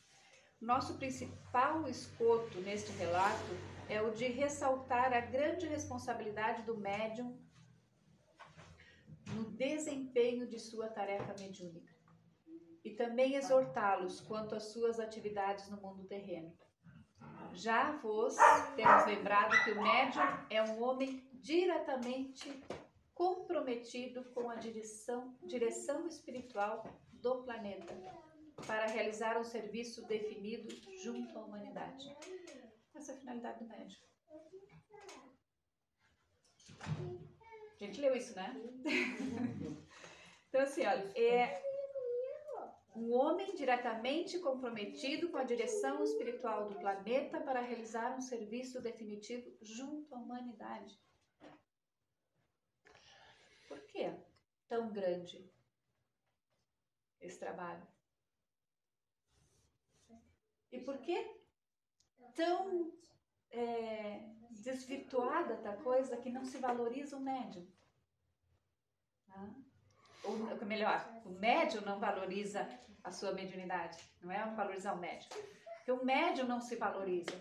nosso principal escoto neste relato é o de ressaltar a grande responsabilidade do médium no desempenho de sua tarefa mediúnica e também exortá-los quanto às suas atividades no mundo terreno. Já vos temos lembrado que o médium é um homem diretamente comprometido com a direção espiritual do planeta para realizar um serviço definido junto à humanidade. Essa é a finalidade do médium. A gente leu isso, né? Então, assim, olha, é um homem diretamente comprometido com a direção espiritual do planeta para realizar um serviço definitivo junto à humanidade. Por que tão grande esse trabalho? E por que tão desvirtuada a coisa que não se valoriza o médium? Ou melhor, o médium não valoriza a sua mediunidade, não é valorizar o médium. Porque o médium não se valoriza,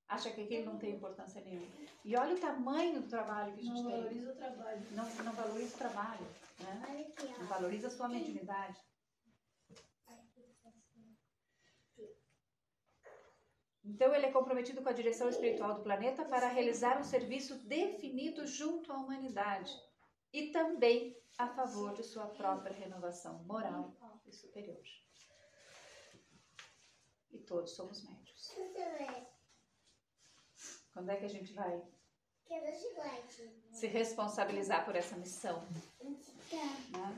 acha que aquilo não tem importância nenhuma. E olha o tamanho do trabalho que a gente tem. Não valoriza o trabalho. Não valoriza o trabalho, né? Não valoriza a sua mediunidade. Então ele é comprometido com a direção espiritual do planeta para realizar um serviço definido junto à humanidade e também a favor de sua própria renovação moral e superior. E todos somos médiuns. Quando é que a gente vai se responsabilizar por essa missão? Né?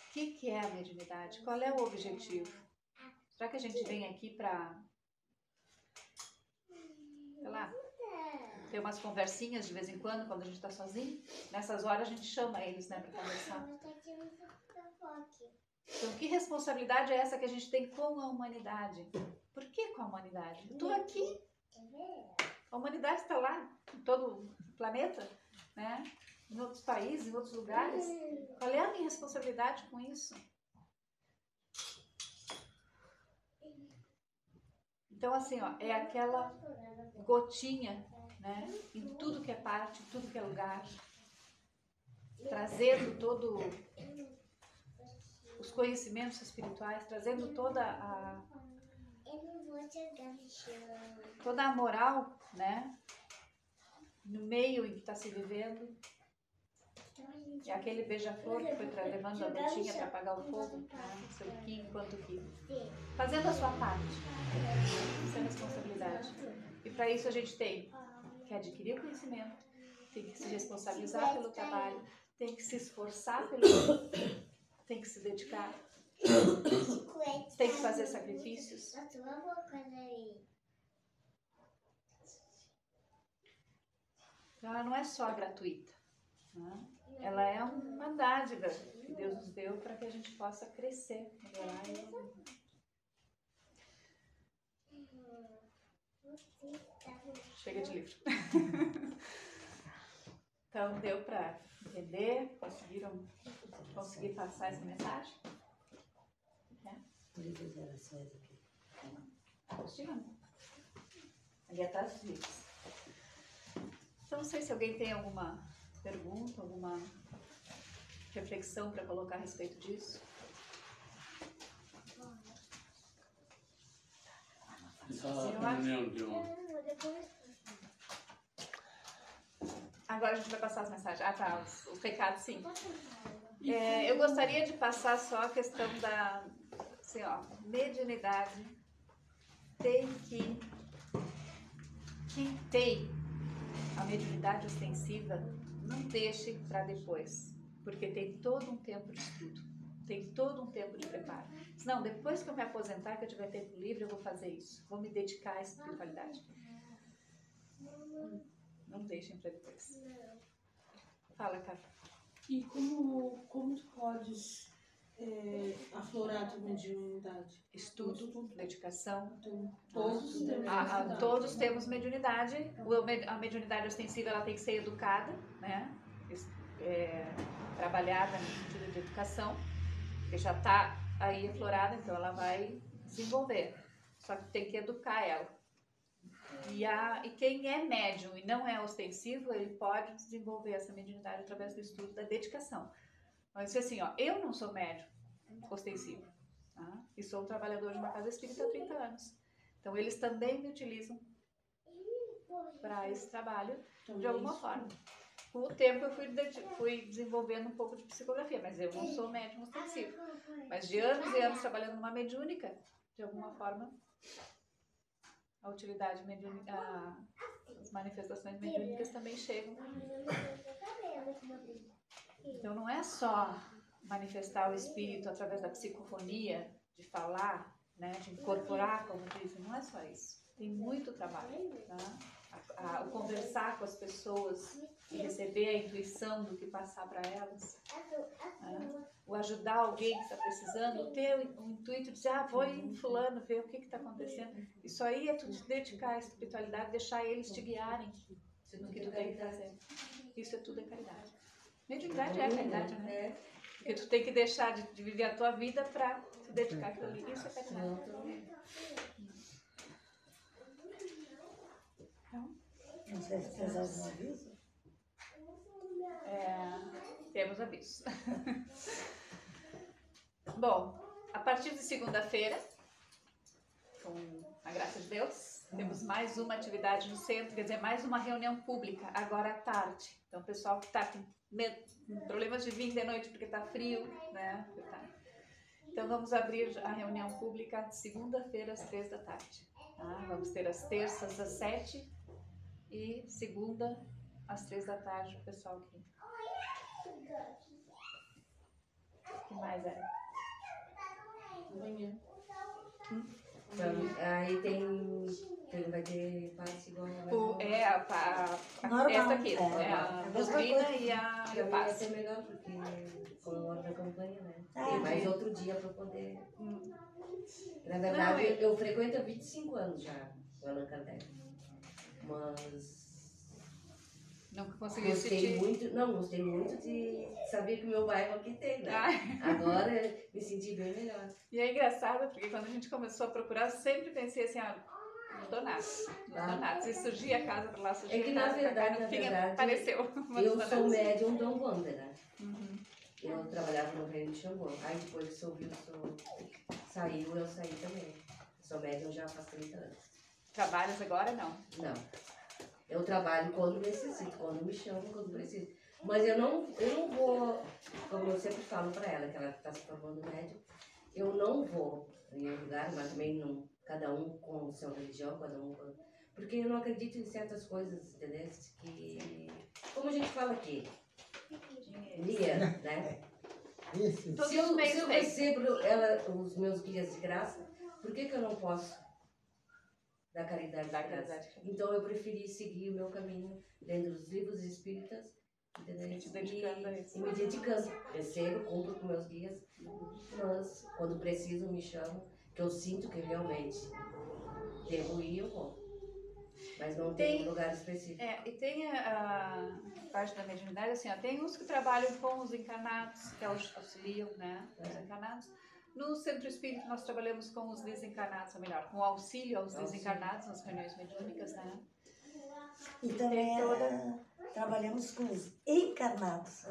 O que é a mediunidade? Qual é o objetivo? Será que a gente vem aqui para, sei lá, ter umas conversinhas de vez em quando a gente está sozinho? Nessas horas a gente chama eles, né, para conversar. Então, que responsabilidade é essa que a gente tem com a humanidade? Por que com a humanidade? Eu estou aqui. A humanidade está lá, em todo o planeta, né? Em outros países, em outros lugares. Qual é a minha responsabilidade com isso? Então, assim, ó, é aquela gotinha, né? Em tudo que é parte, em tudo que é lugar, trazendo todo os conhecimentos espirituais, trazendo toda a moral, né? no meio em que está se vivendo. É aquele beija-flor que foi levando a gotinha para apagar o fogo, né? Seu pouquinho enquanto que. Fazendo a sua parte. Isso é responsabilidade. E para isso a gente tem que adquirir o conhecimento, tem que se responsabilizar pelo trabalho, tem que se esforçar tem que se dedicar, tem que fazer sacrifícios. Então, ela não é só gratuita, né? Ela é uma dádiva que Deus nos deu para que a gente possa crescer, melhorar e evoluir. Chega de livro. Então, deu para entender? Conseguir passar essa mensagem? Ali atrás dos livros. Então, não sei se alguém tem alguma pergunta, alguma reflexão para colocar a respeito disso. Agora a gente vai passar as mensagens. Ah, tá, os recados, sim. Eu gostaria de passar só a questão da, assim, ó, mediunidade. Tem que... Quem tem a mediunidade ostensiva, não deixe para depois, porque tem todo um tempo de estudo, tem todo um tempo de preparo. Senão, depois que eu me aposentar, que eu tiver tempo livre, eu vou fazer isso, vou me dedicar à espiritualidade. Não deixem para depois. Fala, Carla. E como tu podes aflorar a tua mediunidade? Estudo, dedicação. Todos temos todos temos mediunidade. A mediunidade ostensiva ela tem que ser educada, né? Trabalhada no sentido de educação, que já está aí aflorada, então ela vai desenvolver. Só que tem que educar ela. E quem é médium e não é ostensivo, ele pode desenvolver essa mediunidade através do estudo, da dedicação. Mas assim, ó, eu não sou médium ostensivo, tá? E sou um trabalhador de uma casa espírita há 30 anos. Então eles também me utilizam para esse trabalho de alguma forma. Com o tempo eu fui desenvolvendo um pouco de psicografia, mas eu não sou médium ostensivo. Mas de anos e anos trabalhando numa mediúnica, de alguma forma, a utilidade mediúnica, as manifestações mediúnicas também chegam. Então não é só manifestar o espírito através da psicofonia, de falar, né, de incorporar, como dizem, não é só isso. Tem muito trabalho, tá? O conversar com as pessoas e receber a intuição do que passar para elas, né? O ajudar alguém que está precisando, ter o intuito de dizer, vou em fulano ver o que está acontecendo. Isso aí é tu te dedicar à espiritualidade, deixar eles te guiarem no que tu tem que fazer. Isso é tudo caridade. Mediunidade é caridade, né? Porque tu tem que deixar de viver a tua vida para te dedicar àquilo ali. Isso é caridade. Então, não sei se fez algum aviso. Temos aviso. Bom, a partir de segunda-feira, com a graça de Deus, temos mais uma atividade no centro, quer dizer, mais uma reunião pública, agora à tarde. Então, o pessoal que está com problemas de vir de noite porque está frio, né? Então, vamos abrir a reunião pública segunda-feira às 3 da tarde. Tá? Vamos ter as terças às 7 e segunda às 3 da tarde, o pessoal aqui. O que mais é? Amanhã. Vai ter passe igual essa aqui, a doutrina e a vai passe. ser melhor, porque foi a hora da campanha, né? Tem mais outro dia para poder... Na verdade, eu frequento há 25 anos já o Allan Kardec. Mas... Nunca consegui assistir. Gostei muito de saber que o meu bairro aqui tem, né? Agora me senti bem melhor. E é engraçado, porque quando a gente começou a procurar, eu sempre pensei assim, não dou nada. Se surgia a casa para lá, surgia a casa na verdade, no fim apareceu. Eu sou médium da Umbanda, né? Eu trabalhava no Reino de Xangô. Aí depois que o Wilson saiu, eu saí também. Sou médium já faz 30 anos. Trabalhas agora? Não. Não. Eu trabalho quando necessito, quando me chamam, quando preciso. Mas eu não vou, como eu sempre falo para ela, que ela está se formando médica, eu não vou em nenhum lugar, mas também não, cada um com a sua religião, cada um com... Porque eu não acredito em certas coisas, entendeu? Que, como a gente fala aqui, dinheiro, né? Esse, Todos Se eu os meios têm. recebo os meus guias de graça, por que eu não posso dar caridade de graça? Então eu preferi seguir o meu caminho dentro dos livros espíritas, entendeu? Te dedicando a isso. E me dedicando. Recebo, cumpro com meus guias, mas quando preciso me chamam, que eu sinto que realmente devo ir, eu vou. Mas não tem um lugar específico. E tem a parte da mediunidade, assim, ó, tem uns que trabalham com os encarnados, que auxiliam, né, os encarnados. No Centro Espírita nós trabalhamos com os desencarnados, ou melhor, com auxílio aos desencarnados nas reuniões mediúnicas, né. E também trabalhamos com os encarnados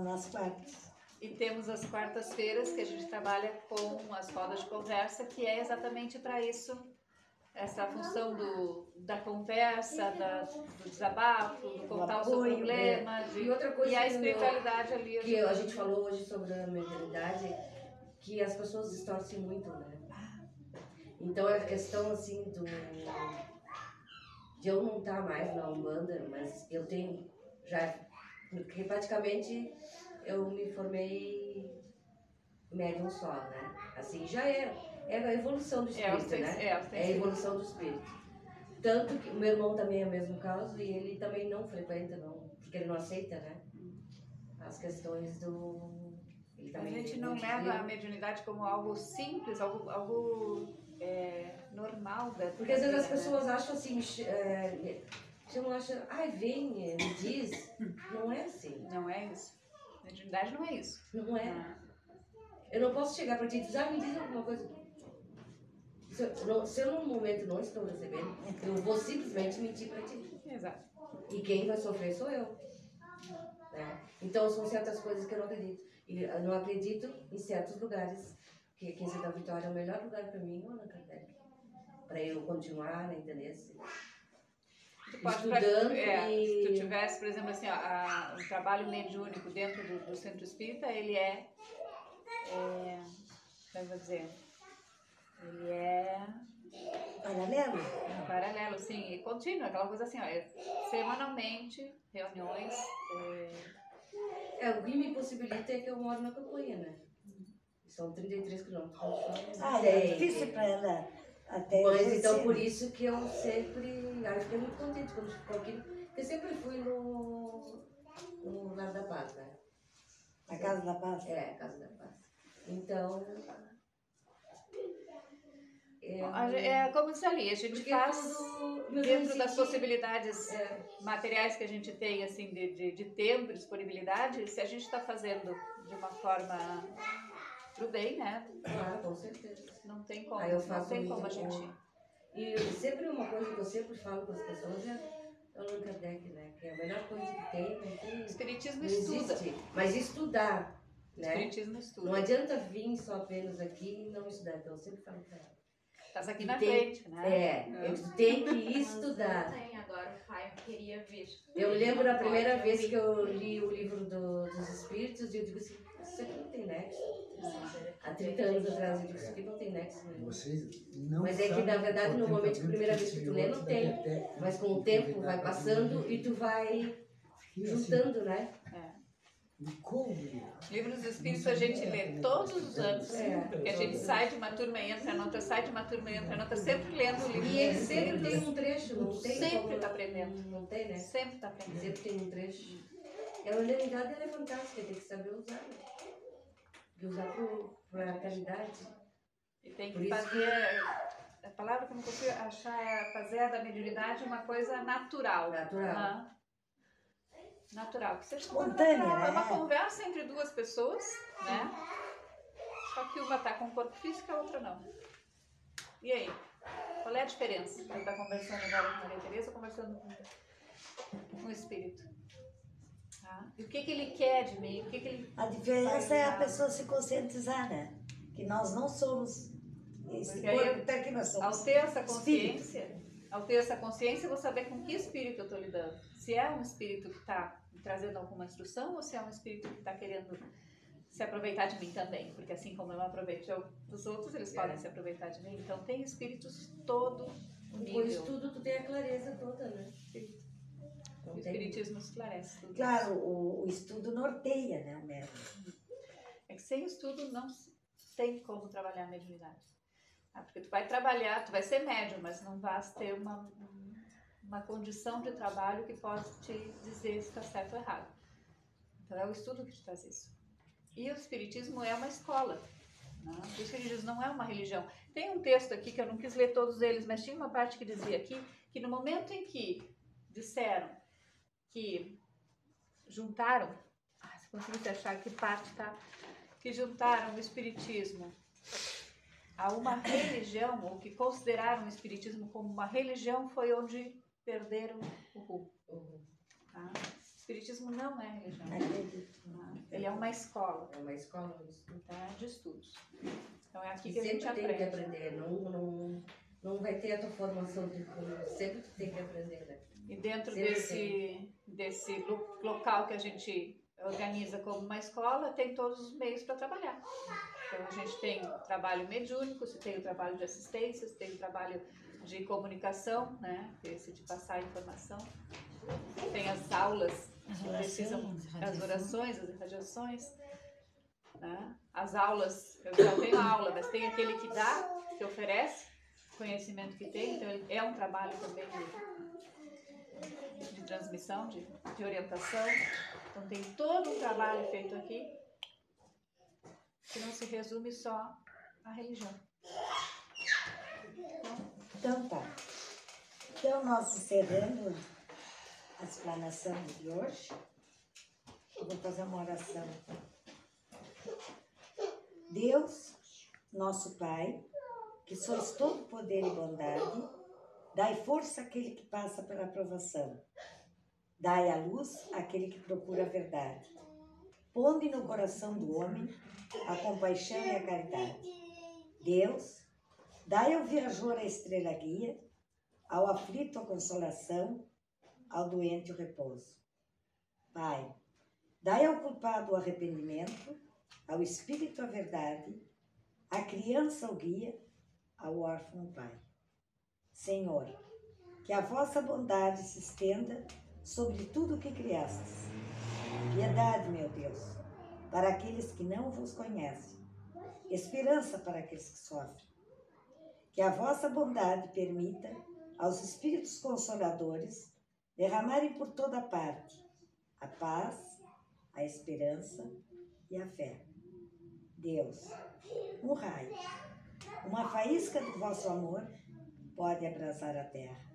nas quartas. E temos as quartas-feiras que a gente trabalha com as rodas de conversa, que é exatamente para isso. Essa função da conversa, do desabafo, do contar o seu problema. E outra coisa e a espiritualidade ali. Que a gente falou hoje sobre a mediunidade, que as pessoas distorcem muito, né? Então é a questão assim de eu não estar mais na Umbanda, mas eu tenho já, porque praticamente eu me formei médium só, né? Assim, já é a evolução do espírito, né? É a evolução do espírito. Tanto que o meu irmão também é o mesmo caso e ele também não frequenta, não, porque ele não aceita, né? As questões do... Ele A também gente não leva a mediunidade como algo simples, algo normal da Porque às vezes as vida, né? pessoas acham assim, chamam, acham, ai, vem, me diz. Não é assim. Não é isso. Mediunidade não é isso. Não é. Eu não posso chegar para ti e dizer, me diz alguma coisa. Se eu num momento não estou recebendo, eu vou simplesmente mentir para ti. Exato. E quem vai sofrer sou eu. Né? Então são certas coisas que eu não acredito. E eu não acredito em certos lugares, que aqui em Santa Vitória é o melhor lugar para mim, o Allan Kardec. Para eu continuar, entendeu? Estudando se tu tivesse, por exemplo, assim, o trabalho mediúnico dentro do Centro Espírita, ele como eu vou dizer, ele é paralelo, sim, e contínuo, aquela coisa assim, ó, semanalmente, reuniões. O que me possibilita é que eu moro na campanha, né? São 33 quilômetros. É difícil para ela até. Mas então por isso que eu sempre. Eu fiquei muito contente quando ficou aqui. Porque eu sempre fui no Lar da Paz, né? Na Casa da Paz? É, Casa da Paz. Então. Como disse ali, a gente faz dentro das possibilidades materiais que a gente tem, assim, de tempo, de disponibilidade, se a gente está fazendo de uma forma pro bem, né? Claro, com certeza. Não tem como, Aí eu faço não tem como a gente... E sempre uma coisa que eu sempre falo para as pessoas é o Allan Kardec, né? Que é a melhor coisa que tem, não tem... O Espiritismo não estuda. Existe, mas estudar, né? O Espiritismo estuda. Não adianta vir só apenas aqui e não estudar, então eu sempre falo para ela. Estás aqui na frente, né? Eu tenho que estudar. Agora o pai queria vir. Eu me lembro da primeira vez que eu li o livro dos Espíritos e eu digo assim, isso aqui não tem nexo. Há 30 anos atrás eu digo, isso aqui não tem nexo nenhum. Vocês não Mas é que na verdade no momento, a primeira vez que tu lê, não tem. Mas com o tempo vai passando e tu vai juntando, né? Livro dos Espíritos a gente lê todos os anos, porque a gente sai de uma turma e entra na outra, sai de uma turma e entra na outra, sempre lendo o livro. E ele sempre tem um trecho, não tem? Sempre está aprendendo. Não tem, né? Sempre está aprendendo. Sempre tem um trecho. A unidade ela é fantástica, tem que saber usar. De usar para a caridade. E tem que fazer, a palavra que eu não consigo achar é fazer da mediunidade uma coisa natural. Natural. Natural, que seja espontânea, natural. né? É uma conversa entre duas pessoas, né? Só que uma está com o corpo físico e a outra não. E aí? Qual é a diferença? Ele está conversando agora com Maria Tereza ou conversando com o espírito? E o que ele quer de mim? O que ele A diferença é a pessoa se conscientizar, né? Que nós não somos esse corpo, até que nós somos. Ao ter essa consciência, ao ter essa consciência, eu vou saber com que espírito eu estou lidando. Se é um espírito que está me trazendo alguma instrução ou se é um espírito que está querendo se aproveitar de mim também. Porque assim como eu aproveito dos outros, eles podem se aproveitar de mim. Então tem espíritos todo o nível. Com isso tudo, tu tem a clareza toda, né? O espiritismo esclarece tudo. Claro, o estudo norteia, né, o médium. É que sem estudo não tem como trabalhar a mediunidade. Porque tu vai trabalhar, tu vai ser médium, mas não vais ter uma condição de trabalho que possa te dizer se está certo ou errado. Então é o estudo que te traz isso. E o espiritismo é uma escola. Né? O espiritismo não é uma religião. Tem um texto aqui que eu não quis ler todos eles, mas tinha uma parte que dizia aqui que no momento em que disseram que juntaram, se conseguisse achar que parte, tá? Que juntaram o espiritismo a uma religião, ou que consideraram o espiritismo como uma religião, foi onde perderam o rumo. Tá? O espiritismo não é religião. Ele é uma escola. É uma escola tá? De estudos. Então é aqui e que a gente sempre aprende. tem que aprender. Não vai ter a tua formação de fundo. Sempre tu tem que aprender, né? E dentro Sempre desse local que a gente organiza como uma escola, tem todos os meios para trabalhar. Então a gente tem o trabalho mediúnico, se tem o trabalho de assistência, se tem o trabalho de comunicação, né? Esse de passar a informação. Tem as aulas que precisam, as orações, as irradiações. Né? As aulas, eu já tenho aula, mas tem aquele que dá, que oferece conhecimento que tem, então é um trabalho também de transmissão, de orientação. Então tem todo um trabalho feito aqui que não se resume só à religião. Então tá. Então nós encerrando a explanação de hoje, eu vou fazer uma oração. Deus, nosso Pai, que sois todo poder e bondade, dai força àquele que passa pela aprovação. Dai a luz àquele que procura a verdade. Ponde no coração do homem a compaixão e a caridade. Deus, dai ao viajor a estrela guia, ao aflito a consolação, ao doente o repouso. Pai, dai ao culpado o arrependimento, ao espírito a verdade, à criança o guia, ao órfão o pai. Senhor, que a vossa bondade se estenda sobre tudo o que criastes. Piedade, meu Deus, para aqueles que não vos conhecem. Esperança para aqueles que sofrem. Que a vossa bondade permita aos espíritos consoladores derramarem por toda parte a paz, a esperança e a fé. Deus, um raio, uma faísca do vosso amor pode abrasar a terra.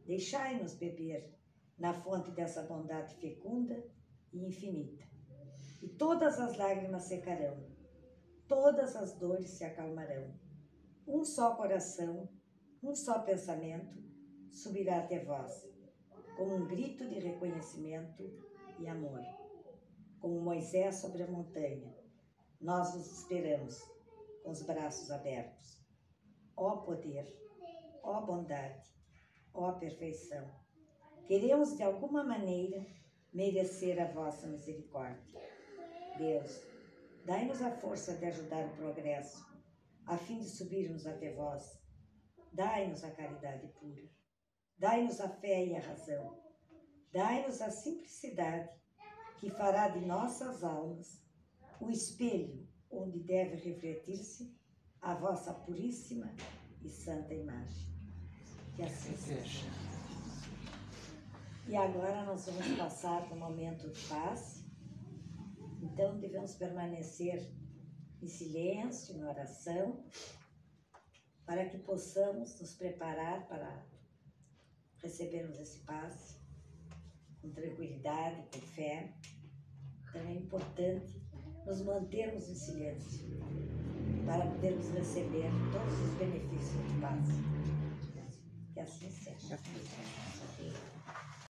Deixai-nos beber na fonte dessa bondade fecunda e infinita. E todas as lágrimas secarão, todas as dores se acalmarão. Um só coração, um só pensamento subirá até vós, como um grito de reconhecimento e amor. Como Moisés sobre a montanha, nós vos esperamos com os braços abertos. Ó poder, ó bondade, ó perfeição, queremos de alguma maneira merecer a vossa misericórdia. Deus, dai-nos a força de ajudar o progresso, a fim de subirmos até vós. Dai-nos a caridade pura, dai-nos a fé e a razão, dai-nos a simplicidade que fará de nossas almas o espelho onde deve refletir-se a vossa puríssima e santa imagem. Que assim seja. E agora nós vamos passar para um momento de paz. Então devemos permanecer em silêncio, em oração, para que possamos nos preparar para recebermos esse passe com tranquilidade, com fé. Então é importante nos mantermos em silêncio para podermos receber todos os benefícios do passe. Que assim seja.